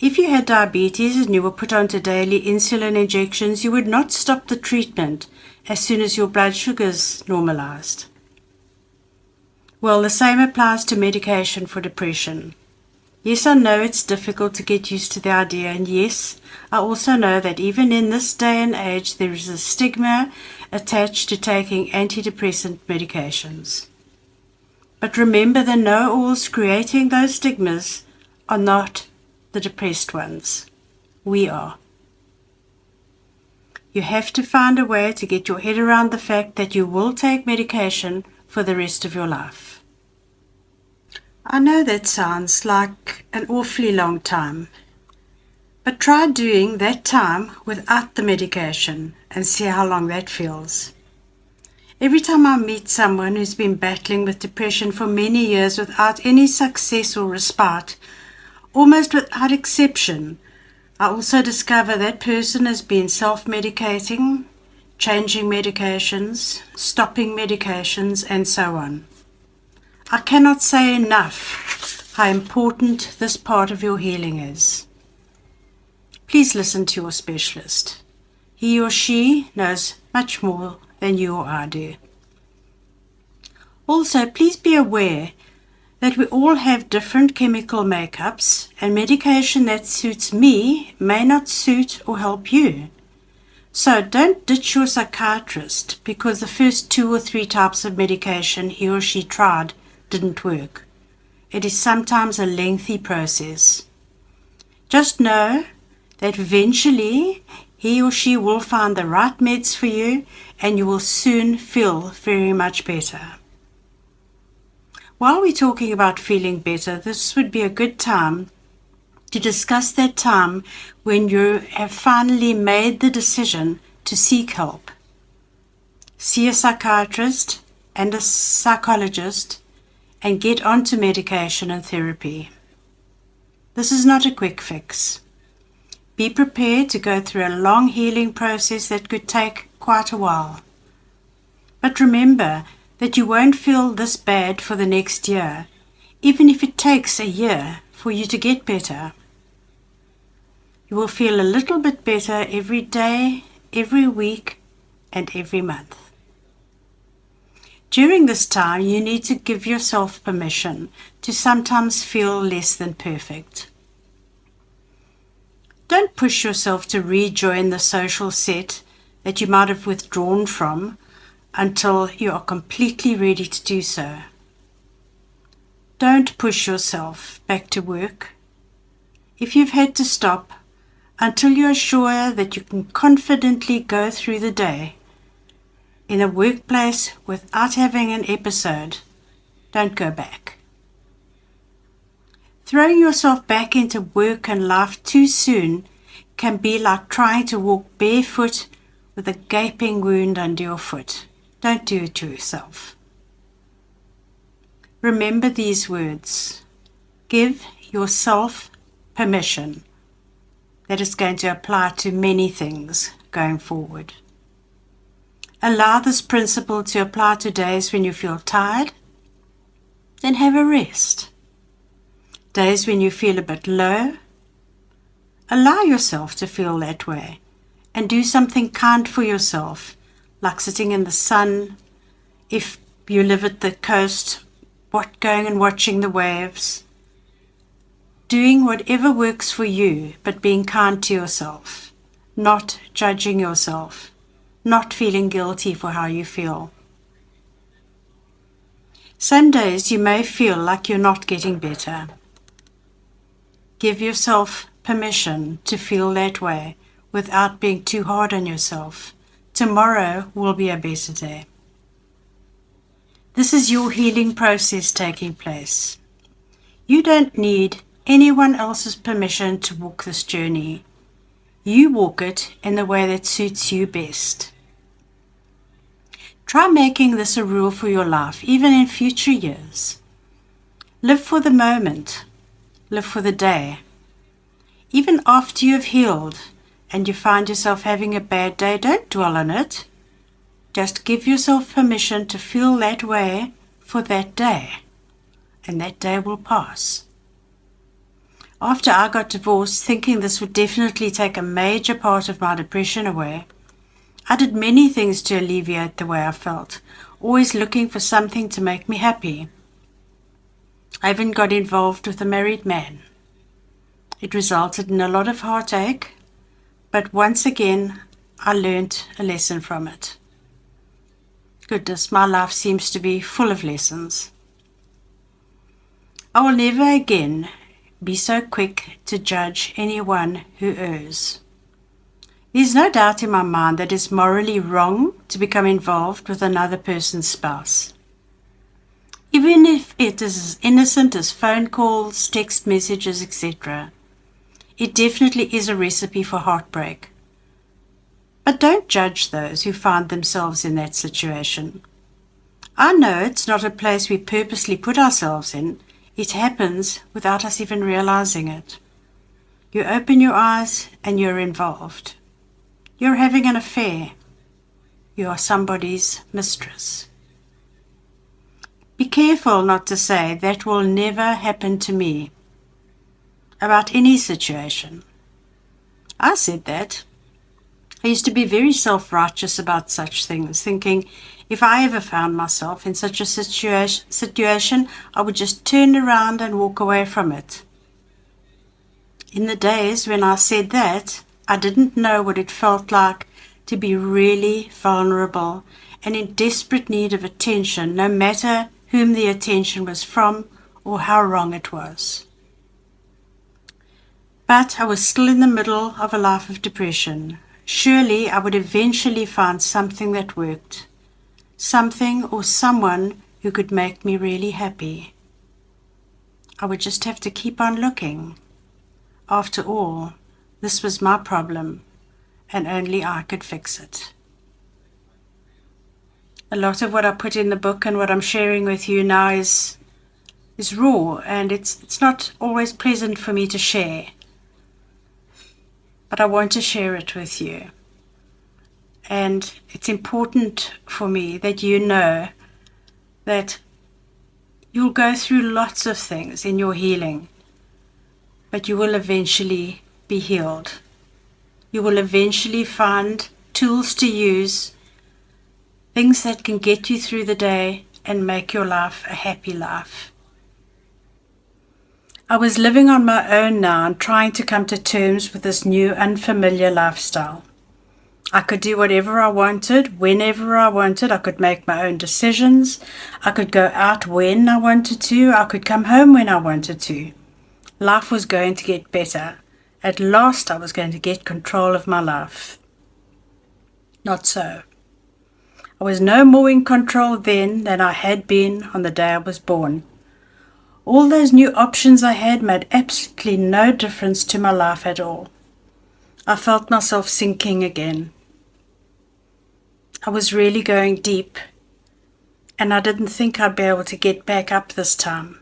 If you had diabetes and you were put onto daily insulin injections, you would not stop the treatment as soon as your blood sugars normalized. Well, the same applies to medication for depression. Yes, I know it's difficult to get used to the idea, and yes, I also know that even in this day and age there is a stigma attached to taking antidepressant medications. But remember, the know-alls creating those stigmas are not the depressed ones. We are. You have to find a way to get your head around the fact that you will take medication for the rest of your life. I know that sounds like an awfully long time, but try doing that time without the medication and see how long that feels. Every time I meet someone who's been battling with depression for many years without any success or respite, almost without exception, I also discover that person has been self-medicating, changing medications, stopping medications, and so on. I cannot say enough how important this part of your healing is. Please listen to your specialist. He or she knows much more than you or I do. Also, please be aware that we all have different chemical makeups, and medication that suits me may not suit or help you. So don't ditch your psychiatrist because the first 2 or 3 types of medication he or she tried didn't work. It is sometimes a lengthy process. Just know that eventually he or she will find the right meds for you and you will soon feel very much better. While we're talking about feeling better, this would be a good time to discuss that time when you have finally made the decision to seek help. See a psychiatrist and a psychologist and get onto medication and therapy. This is not a quick fix. Be prepared to go through a long healing process that could take quite a while. But remember that you won't feel this bad for the next year, even if it takes a year for you to get better. You will feel a little bit better every day, every week, and every month. During this time, you need to give yourself permission to sometimes feel less than perfect. Don't push yourself to rejoin the social set that you might have withdrawn from until you are completely ready to do so. Don't push yourself back to work. If you've had to stop, until you are sure that you can confidently go through the day in a workplace without having an episode, don't go back. Throwing yourself back into work and life too soon can be like trying to walk barefoot with a gaping wound under your foot. Don't do it to yourself. Remember these words. Give yourself permission. That is going to apply to many things going forward. Allow this principle to apply to days when you feel tired, then have a rest. Days when you feel a bit low, allow yourself to feel that way and do something kind for yourself, like sitting in the sun, if you live at the coast, going and watching the waves. Doing whatever works for you, but being kind to yourself, not judging yourself, not feeling guilty for how you feel. Some days you may feel like you're not getting better. Give yourself permission to feel that way without being too hard on yourself. Tomorrow will be a better day. This is your healing process taking place. You don't need anyone else's permission to walk this journey. You walk it in the way that suits you best. Try making this a rule for your life, even in future years. Live for the moment. Live for the day. Even after you have healed and you find yourself having a bad day, don't dwell on it. Just give yourself permission to feel that way for that day, and that day will pass. After I got divorced, thinking this would definitely take a major part of my depression away, I did many things to alleviate the way I felt, always looking for something to make me happy. I even got involved with a married man. It resulted in a lot of heartache, but once again, I learned a lesson from it. Goodness, my life seems to be full of lessons. I will never again be so quick to judge anyone who errs. There's no doubt in my mind that it's morally wrong to become involved with another person's spouse. Even if it is as innocent as phone calls, text messages, etc., it definitely is a recipe for heartbreak. But don't judge those who find themselves in that situation. I know it's not a place we purposely put ourselves in. It happens without us even realizing it. You open your eyes and you're involved. You're having an affair. You are somebody's mistress. Be careful not to say that will never happen to me about any situation. I said that. I used to be very self-righteous about such things, thinking if I ever found myself in such a situation, I would just turn around and walk away from it. In the days when I said that, I didn't know what it felt like to be really vulnerable and in desperate need of attention, no matter whom the attention was from or how wrong it was. But I was still in the middle of a life of depression. Surely I would eventually find something that worked, something or someone who could make me really happy. I would just have to keep on looking. After all, this was my problem, and only I could fix it. A lot of what I put in the book and what I'm sharing with you now is raw, and it's not always pleasant for me to share. But I want to share it with you. And it's important for me that you know that you'll go through lots of things in your healing, but you will eventually be healed. You will eventually find tools to use, things that can get you through the day and make your life a happy life. I was living on my own now and trying to come to terms with this new unfamiliar lifestyle. I could do whatever I wanted, whenever I wanted. I could make my own decisions. I could go out when I wanted to. I could come home when I wanted to. Life was going to get better. At last I was going to get control of my life. Not so. I was no more in control then than I had been on the day I was born. All those new options I had made absolutely no difference to my life at all. I felt myself sinking again. I was really going deep, and I didn't think I'd be able to get back up this time.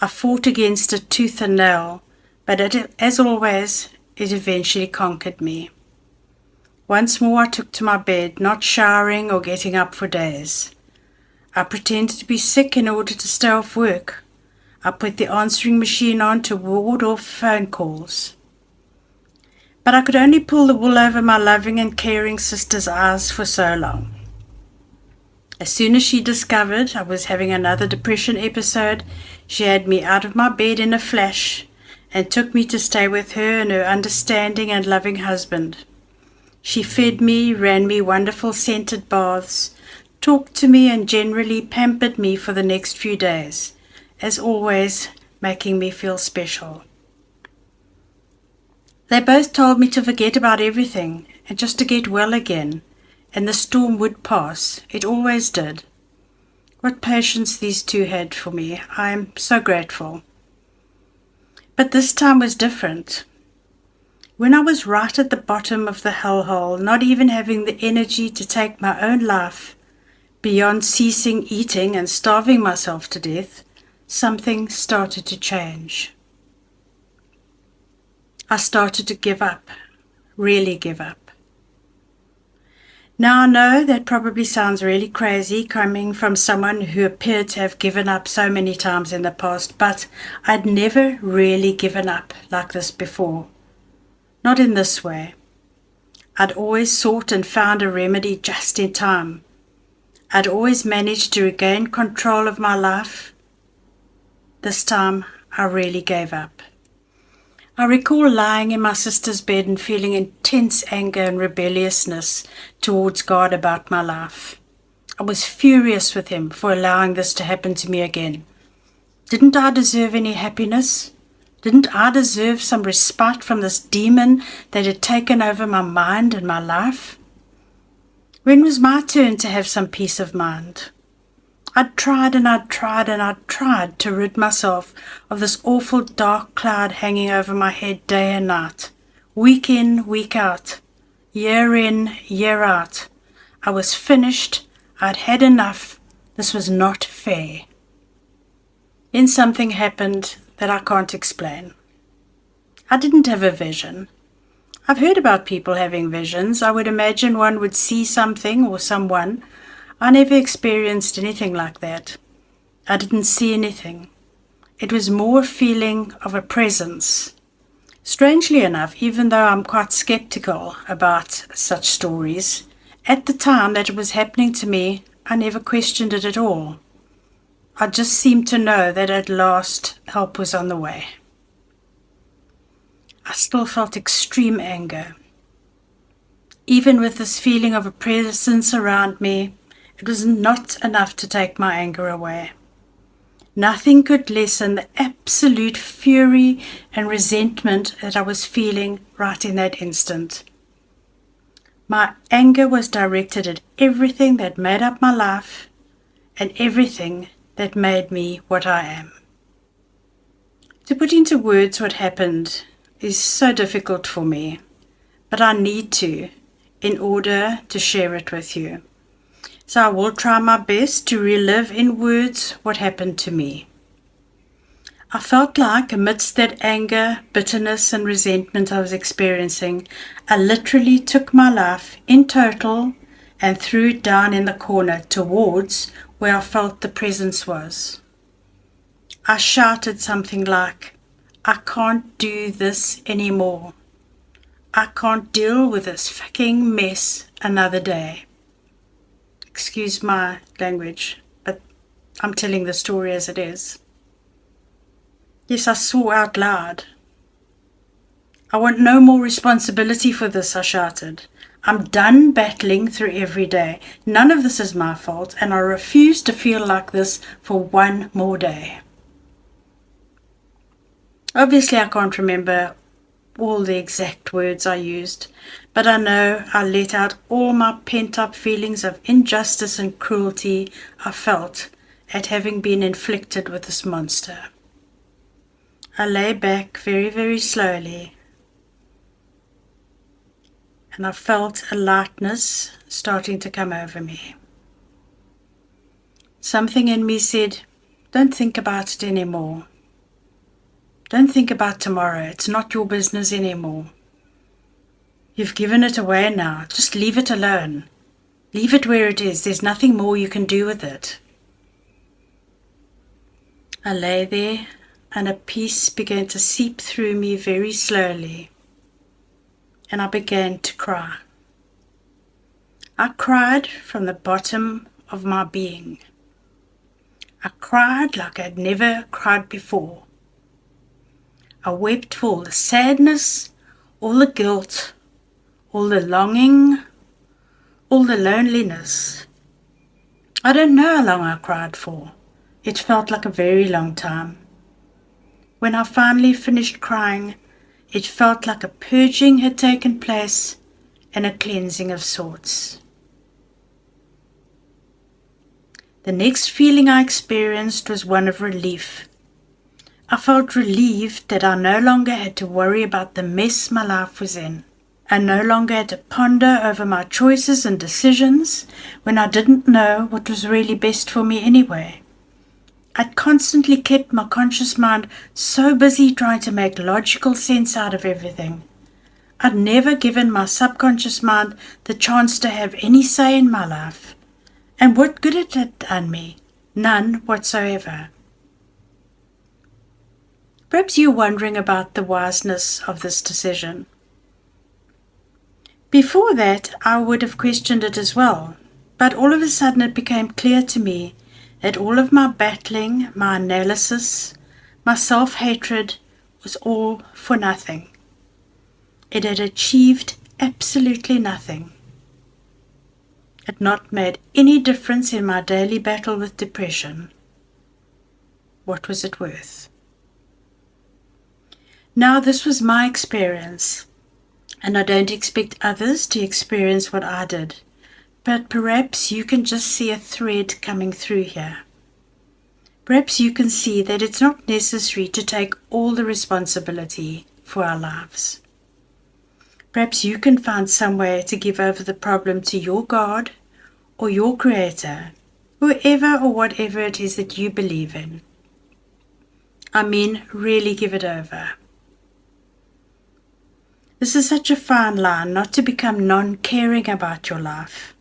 I fought against it tooth and nail, but as always, it eventually conquered me. Once more I took to my bed, not showering or getting up for days. I pretended to be sick in order to stay off work. I put the answering machine on to ward off phone calls. But I could only pull the wool over my loving and caring sister's eyes for so long. As soon as she discovered I was having another depression episode, she had me out of my bed in a flash and took me to stay with her and her understanding and loving husband. She fed me, ran me wonderful scented baths, talked to me and generally pampered me for the next few days, as always making me feel special. They both told me to forget about everything and just to get well again, and the storm would pass. It always did. What patience these two had for me. I am so grateful. But this time was different. When I was right at the bottom of the hellhole, not even having the energy to take my own life, beyond ceasing eating and starving myself to death, something started to change. I started to give up, really give up. Now I know that probably sounds really crazy coming from someone who appeared to have given up so many times in the past, but I'd never really given up like this before. Not in this way. I'd always sought and found a remedy just in time. I'd always managed to regain control of my life. This time I really gave up. I recall lying in my sister's bed and feeling intense anger and rebelliousness towards God about my life. I was furious with him for allowing this to happen to me again. Didn't I deserve any happiness? Didn't I deserve some respite from this demon that had taken over my mind and my life? When was my turn to have some peace of mind? I'd tried and I'd tried and I'd tried to rid myself of this awful dark cloud hanging over my head day and night, week in, week out, year in, year out. I was finished. I'd had enough. This was not fair. Then something happened that I can't explain. I didn't have a vision. I've heard about people having visions. I would imagine one would see something or someone. I never experienced anything like that. I didn't see anything. It was more a feeling of a presence. Strangely enough, even though I'm quite skeptical about such stories, at the time that it was happening to me, I never questioned it at all. I just seemed to know that at last help was on the way. I still felt extreme anger. Even with this feeling of a presence around me, it was not enough to take my anger away. Nothing could lessen the absolute fury and resentment that I was feeling right in that instant. My anger was directed at everything that made up my life and everything that made me what I am. To put into words what happened is so difficult for me, but I need to in order to share it with you. So I will try my best to relive in words what happened to me. I felt like amidst that anger, bitterness and resentment I was experiencing, I literally took my life in total and threw it down in the corner towards where I felt the presence was. I shouted something like, "I can't do this anymore. I can't deal with this fucking mess another day." Excuse my language, but I'm telling the story as it is. Yes, I swore out loud. "I want no more responsibility for this," I shouted. "I'm done battling through every day. None of this is my fault, and I refuse to feel like this for one more day." Obviously, I can't remember all the exact words I used, but I know I let out all my pent-up feelings of injustice and cruelty I felt at having been inflicted with this monster. I lay back very, very slowly, and I felt a lightness starting to come over me. Something in me said, "Don't think about it anymore. Don't think about tomorrow. It's not your business anymore. You've given it away now. Just leave it alone. Leave it where it is. There's nothing more you can do with it." I lay there, and a peace began to seep through me very slowly, and I began to cry. I cried from the bottom of my being. I cried like I'd never cried before. I wept for all the sadness, all the guilt, all the longing, all the loneliness. I don't know how long I cried for. It felt like a very long time. When I finally finished crying, it felt like a purging had taken place and a cleansing of sorts. The next feeling I experienced was one of relief. I felt relieved that I no longer had to worry about the mess my life was in. I no longer had to ponder over my choices and decisions when I didn't know what was really best for me anyway. I'd constantly kept my conscious mind so busy trying to make logical sense out of everything. I'd never given my subconscious mind the chance to have any say in my life. And what good it had done me? None whatsoever. Perhaps you're wondering about the wiseness of this decision. Before that, I would have questioned it as well, but all of a sudden it became clear to me that all of my battling, my analysis, my self-hatred was all for nothing. It had achieved absolutely nothing. It had not made any difference in my daily battle with depression. What was it worth? Now, this was my experience, and I don't expect others to experience what I did, but perhaps you can just see a thread coming through here. Perhaps you can see that it's not necessary to take all the responsibility for our lives. Perhaps you can find some way to give over the problem to your God or your Creator, whoever or whatever it is that you believe in. I mean, really give it over. This is such a fine line, not to become non-caring about your life,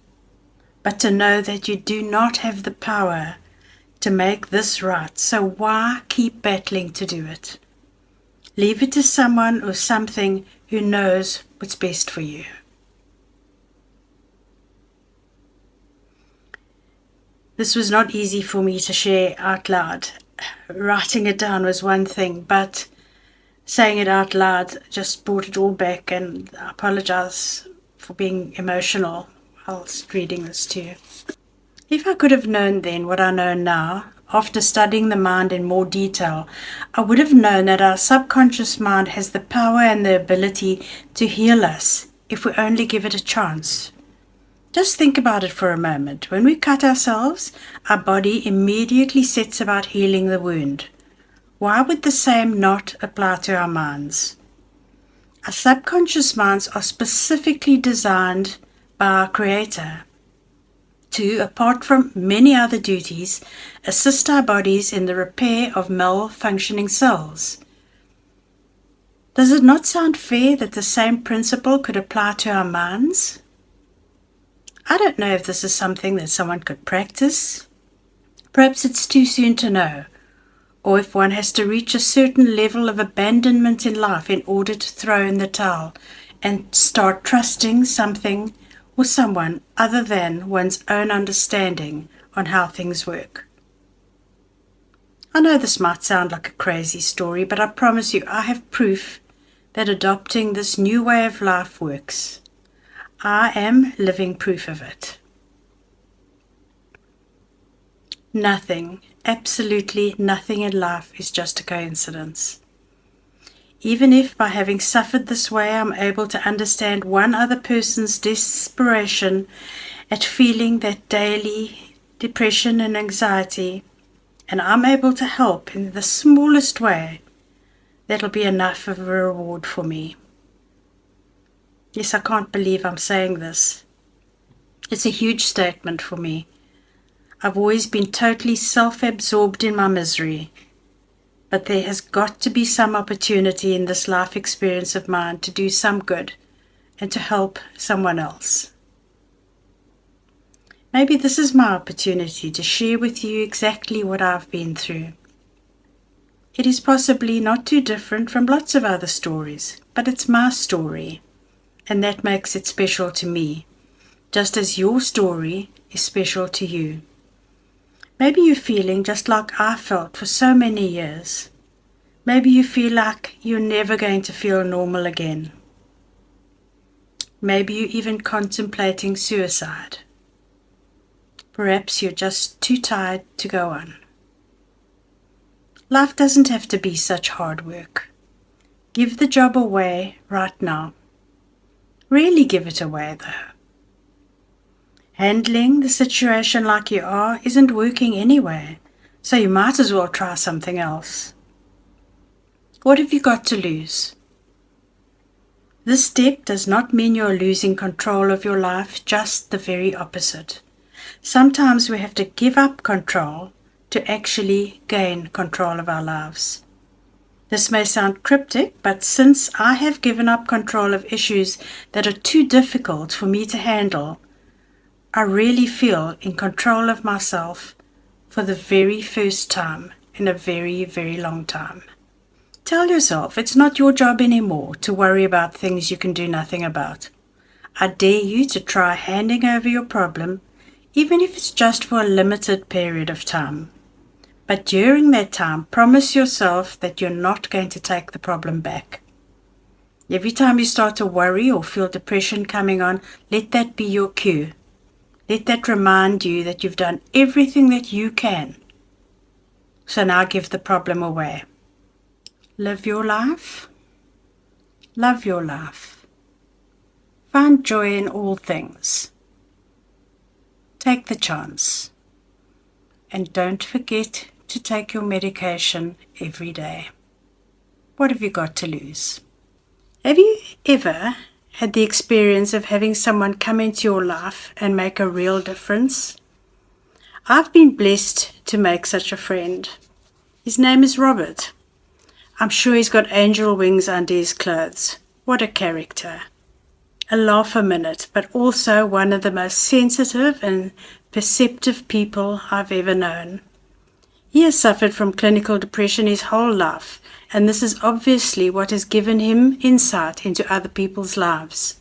but to know that you do not have the power to make this right, so why keep battling to do it? Leave it to someone or something who knows what's best for you. This was not easy for me to share out loud. Writing it down was one thing, but saying it out loud just brought it all back, and I apologize for being emotional whilst reading this to you. If I could have known then what I know now, after studying the mind in more detail, I would have known that our subconscious mind has the power and the ability to heal us if we only give it a chance. Just think about it for a moment. When we cut ourselves, our body immediately sets about healing the wound. Why would the same not apply to our minds? Our subconscious minds are specifically designed by our Creator to, apart from many other duties, assist our bodies in the repair of malfunctioning cells. Does it not sound fair that the same principle could apply to our minds? I don't know if this is something that someone could practice. Perhaps it's too soon to know, or if one has to reach a certain level of abandonment in life in order to throw in the towel and start trusting something or someone other than one's own understanding on how things work. I know this might sound like a crazy story, but I promise you I have proof that adopting this new way of life works. I am living proof of it. Nothing, absolutely nothing in life is just a coincidence. Even if by having suffered this way I'm able to understand one other person's desperation at feeling that daily depression and anxiety, and I'm able to help in the smallest way, that'll be enough of a reward for me. Yes, I can't believe I'm saying this. It's a huge statement for me. I've always been totally self-absorbed in my misery. But there has got to be some opportunity in this life experience of mine to do some good and to help someone else. Maybe this is my opportunity to share with you exactly what I've been through. It is possibly not too different from lots of other stories, but it's my story, and that makes it special to me, just as your story is special to you. Maybe you're feeling just like I felt for so many years. Maybe you feel like you're never going to feel normal again. Maybe you're even contemplating suicide. Perhaps you're just too tired to go on. Life doesn't have to be such hard work. Give the job away right now. Really give it away though. Handling the situation like you are isn't working anyway, so you might as well try something else. What have you got to lose? This step does not mean you're losing control of your life, just the very opposite. Sometimes we have to give up control to actually gain control of our lives. This may sound cryptic, but since I have given up control of issues that are too difficult for me to handle, I really feel in control of myself for the very first time in a very, very long time. Tell yourself it's not your job anymore to worry about things you can do nothing about. I dare you to try handing over your problem, even if it's just for a limited period of time. But during that time, promise yourself that you're not going to take the problem back. Every time you start to worry or feel depression coming on, let that be your cue. Let that remind you that you've done everything that you can. So now give the problem away. Live your life. Love your life. Find joy in all things. Take the chance. And don't forget to take your medication every day. What have you got to lose? Have you ever had the experience of having someone come into your life and make a real difference? I've been blessed to make such a friend. His name is Robert. I'm sure he's got angel wings under his clothes. What a character. A laugh a minute, but also one of the most sensitive and perceptive people I've ever known. He has suffered from clinical depression his whole life, and this is obviously what has given him insight into other people's lives.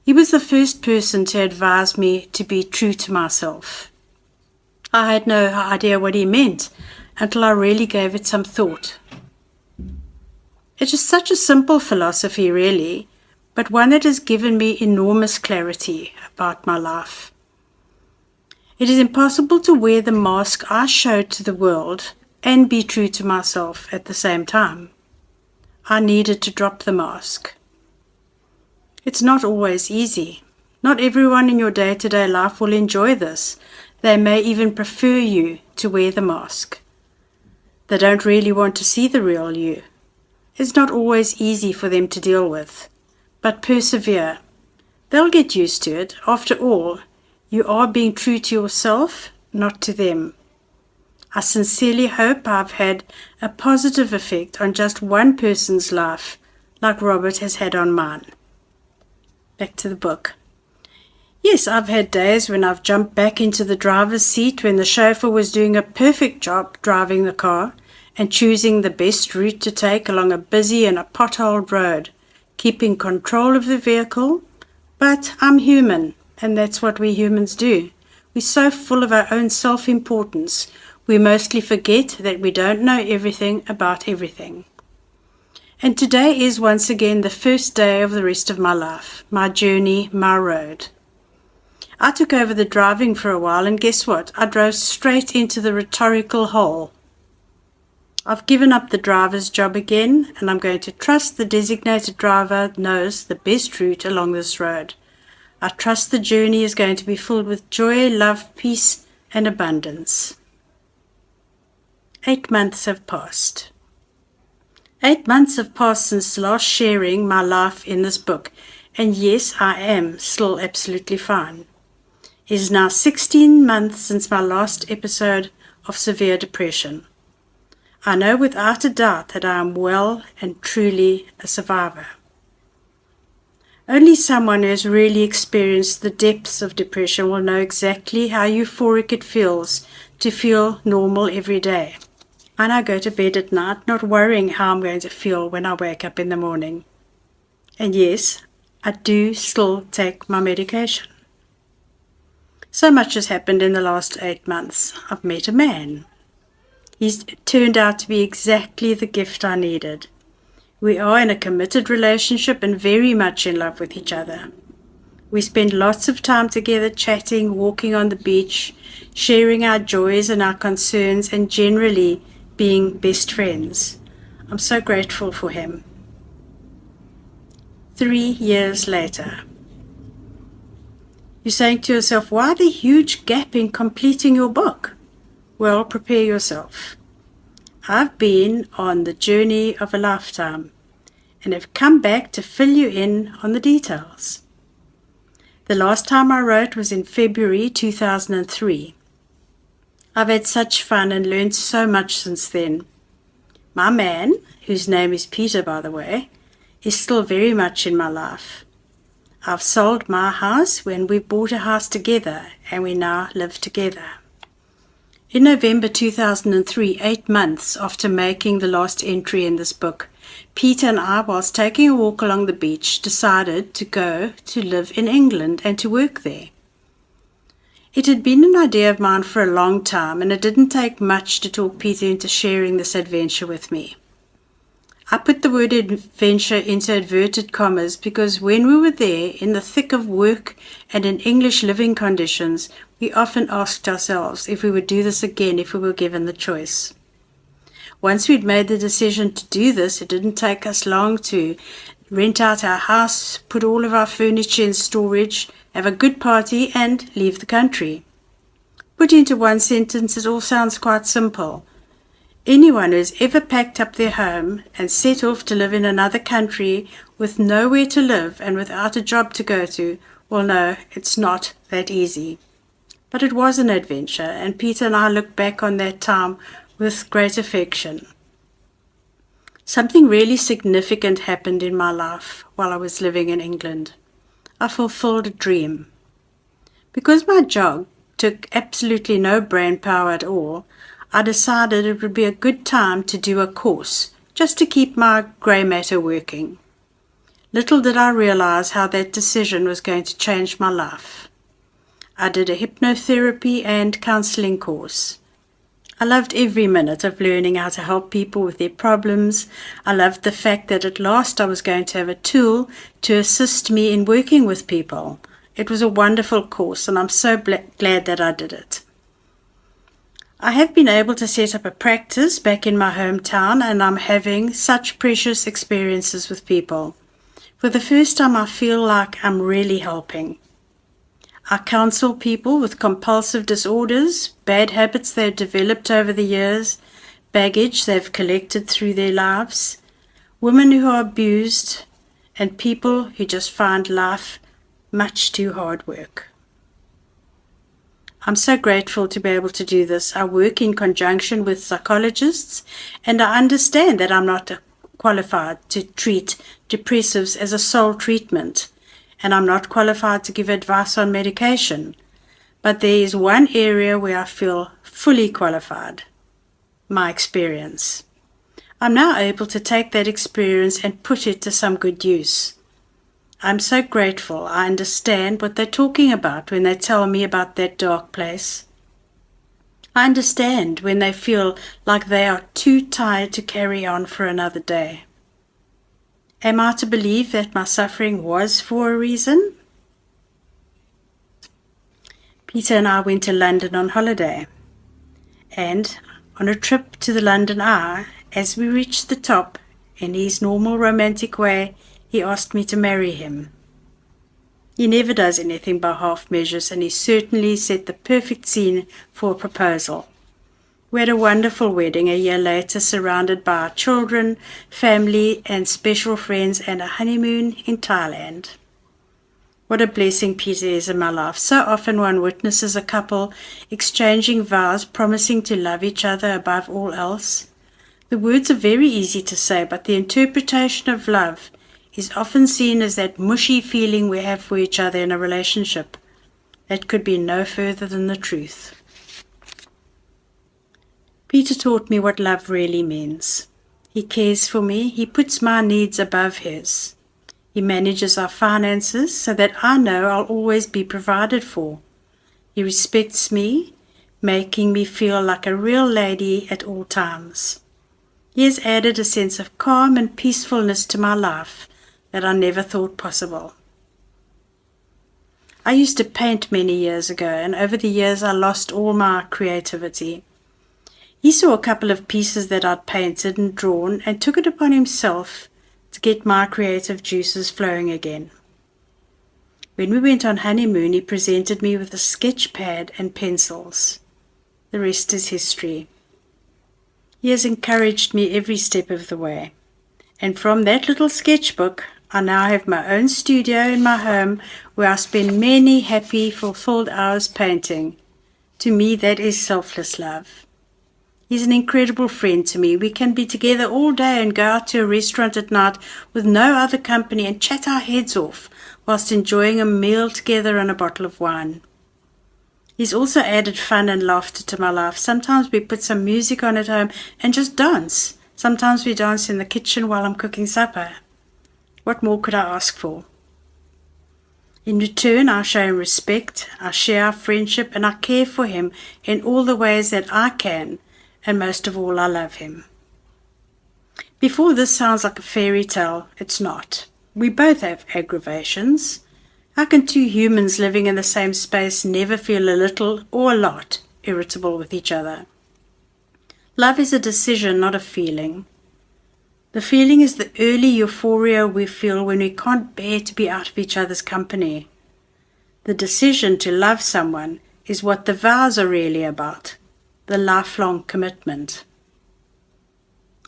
He was the first person to advise me to be true to myself. I had no idea what he meant until I really gave it some thought. It is such a simple philosophy, really, but one that has given me enormous clarity about my life. It is impossible to wear the mask I showed to the world and be true to myself at the same time. I needed to drop the mask. It's not always easy. Not everyone in your day-to-day life will enjoy this. They may even prefer you to wear the mask. They don't really want to see the real you. It's not always easy for them to deal with, but persevere. They'll get used to it. After all, you are being true to yourself, not to them. I sincerely hope I've had a positive effect on just one person's life, like Robert has had on mine. Back to the book. Yes, I've had days when I've jumped back into the driver's seat when the chauffeur was doing a perfect job driving the car and choosing the best route to take along a busy and a potholed road, keeping control of the vehicle. But I'm human, and that's what we humans do. We're so full of our own self-importance, we mostly forget that we don't know everything about everything. And today is once again the first day of the rest of my life, my journey, my road. I took over the driving for a while, and guess what? I drove straight into the rhetorical hole. I've given up the driver's job again, and I'm going to trust the designated driver knows the best route along this road. I trust the journey is going to be filled with joy, love, peace, and abundance. 8 months have passed. 8 months have passed since last sharing my life in this book, and yes, I am still absolutely fine. It is now 16 months since my last episode of severe depression. I know without a doubt that I am well and truly a survivor. Only someone who has really experienced the depths of depression will know exactly how euphoric it feels to feel normal every day. I now go to bed at night not worrying how I'm going to feel when I wake up in the morning. And yes, I do still take my medication. So much has happened in the last 8 months. I've met a man. He's turned out to be exactly the gift I needed. We are in a committed relationship and very much in love with each other. We spend lots of time together chatting, walking on the beach, sharing our joys and our concerns, and generally being best friends. I'm so grateful for him. 3 years later. You're saying to yourself, why the huge gap in completing your book? Well, prepare yourself. I've been on the journey of a lifetime and have come back to fill you in on the details. The last time I wrote was in February 2003. I've had such fun and learned so much since then. My man, whose name is Peter by the way, is still very much in my life. I've sold my house when we bought a house together and we now live together. In November 2003, 8 months after making the last entry in this book, Peter and I, whilst taking a walk along the beach, decided to go to live in England and to work there. It had been an idea of mine for a long time, and it didn't take much to talk Peter into sharing this adventure with me. I put the word adventure into inverted commas because when we were there, in the thick of work and in English living conditions, we often asked ourselves if we would do this again if we were given the choice. Once we'd made the decision to do this, it didn't take us long to rent out our house, put all of our furniture in storage, have a good party, and leave the country. Put into one sentence, it all sounds quite simple. Anyone who's ever packed up their home and set off to live in another country with nowhere to live and without a job to go to will know it's not that easy. But it was an adventure, and Peter and I look back on that time with great affection. Something really significant happened in my life while I was living in England. I fulfilled a dream. Because my job took absolutely no brain power at all, I decided it would be a good time to do a course, just to keep my grey matter working. Little did I realize how that decision was going to change my life. I did a hypnotherapy and counseling course. I loved every minute of learning how to help people with their problems. I loved the fact that at last I was going to have a tool to assist me in working with people. It was a wonderful course, and I'm so glad that I did it. I have been able to set up a practice back in my hometown, and I'm having such precious experiences with people. For the first time, I feel like I'm really helping. I counsel people with compulsive disorders, bad habits they've developed over the years, baggage they've collected through their lives, women who are abused, and people who just find life much too hard work. I'm so grateful to be able to do this. I work in conjunction with psychologists, and I understand that I'm not qualified to treat depressives as a sole treatment, and I'm not qualified to give advice on medication. But there is one area where I feel fully qualified: my experience. I'm now able to take that experience and put it to some good use. I'm so grateful I understand what they're talking about when they tell me about that dark place. I understand when they feel like they are too tired to carry on for another day. Am I to believe that my suffering was for a reason? Peter and I went to London on holiday, and on a trip to the London Eye, as we reached the top, in his normal romantic way, he asked me to marry him. He never does anything by half measures, and he certainly set the perfect scene for a proposal. We had a wonderful wedding a year later, surrounded by our children, family, and special friends, and a honeymoon in Thailand. What a blessing Peter is in my life. So often one witnesses a couple exchanging vows, promising to love each other above all else. The words are very easy to say, but the interpretation of love is often seen as that mushy feeling we have for each other in a relationship. That could be no further than the truth. Peter taught me what love really means. He cares for me. He puts my needs above his. He manages our finances so that I know I'll always be provided for. He respects me, making me feel like a real lady at all times. He has added a sense of calm and peacefulness to my life that I never thought possible. I used to paint many years ago, and over the years I lost all my creativity. He saw a couple of pieces that I'd painted and drawn and took it upon himself to get my creative juices flowing again. When we went on honeymoon, he presented me with a sketch pad and pencils. The rest is history. He has encouraged me every step of the way. And from that little sketchbook, I now have my own studio in my home where I spend many happy, fulfilled hours painting. To me, that is selfless love. He's an incredible friend to me. We can be together all day and go out to a restaurant at night with no other company and chat our heads off whilst enjoying a meal together and a bottle of wine. He's also added fun and laughter to my life. Sometimes we put some music on at home and just dance. Sometimes we dance in the kitchen while I'm cooking supper. What more could I ask for? In return, I show him respect, I share our friendship, and I care for him in all the ways that I can, and most of all, I love him. Before this sounds like a fairy tale, it's not. We both have aggravations. How can two humans living in the same space never feel a little or a lot irritable with each other? Love is a decision, not a feeling. The feeling is the early euphoria we feel when we can't bear to be out of each other's company. The decision to love someone is what the vows are really about, the lifelong commitment.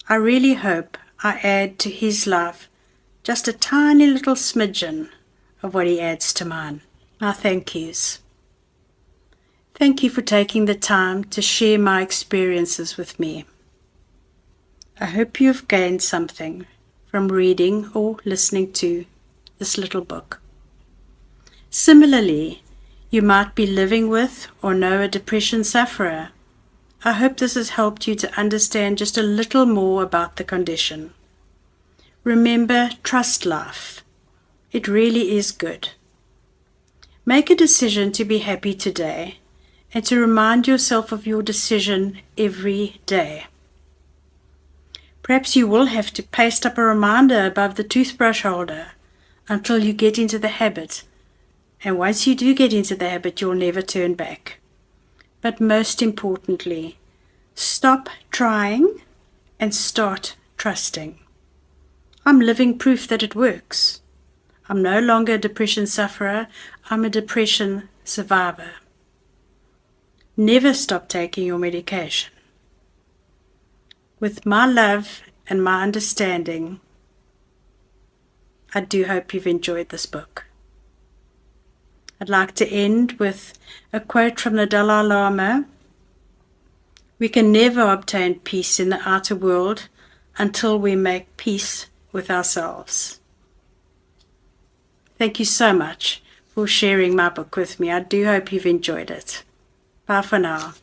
I really hope I add to his life just a tiny little smidgen of what he adds to mine. My thank yous. Thank you for taking the time to share my experiences with me. I hope you have gained something from reading or listening to this little book. Similarly, you might be living with or know a depression sufferer. I hope this has helped you to understand just a little more about the condition. Remember, trust life. It really is good. Make a decision to be happy today and to remind yourself of your decision every day. Perhaps you will have to paste up a reminder above the toothbrush holder until you get into the habit. And once you do get into the habit, you'll never turn back. But most importantly, stop trying and start trusting. I'm living proof that it works. I'm no longer a depression sufferer, I'm a depression survivor. Never stop taking your medication. With my love and my understanding, I do hope you've enjoyed this book. I'd like to end with a quote from the Dalai Lama. We can never obtain peace in the outer world until we make peace with ourselves. Thank you so much for sharing my book with me. I do hope you've enjoyed it. Bye for now.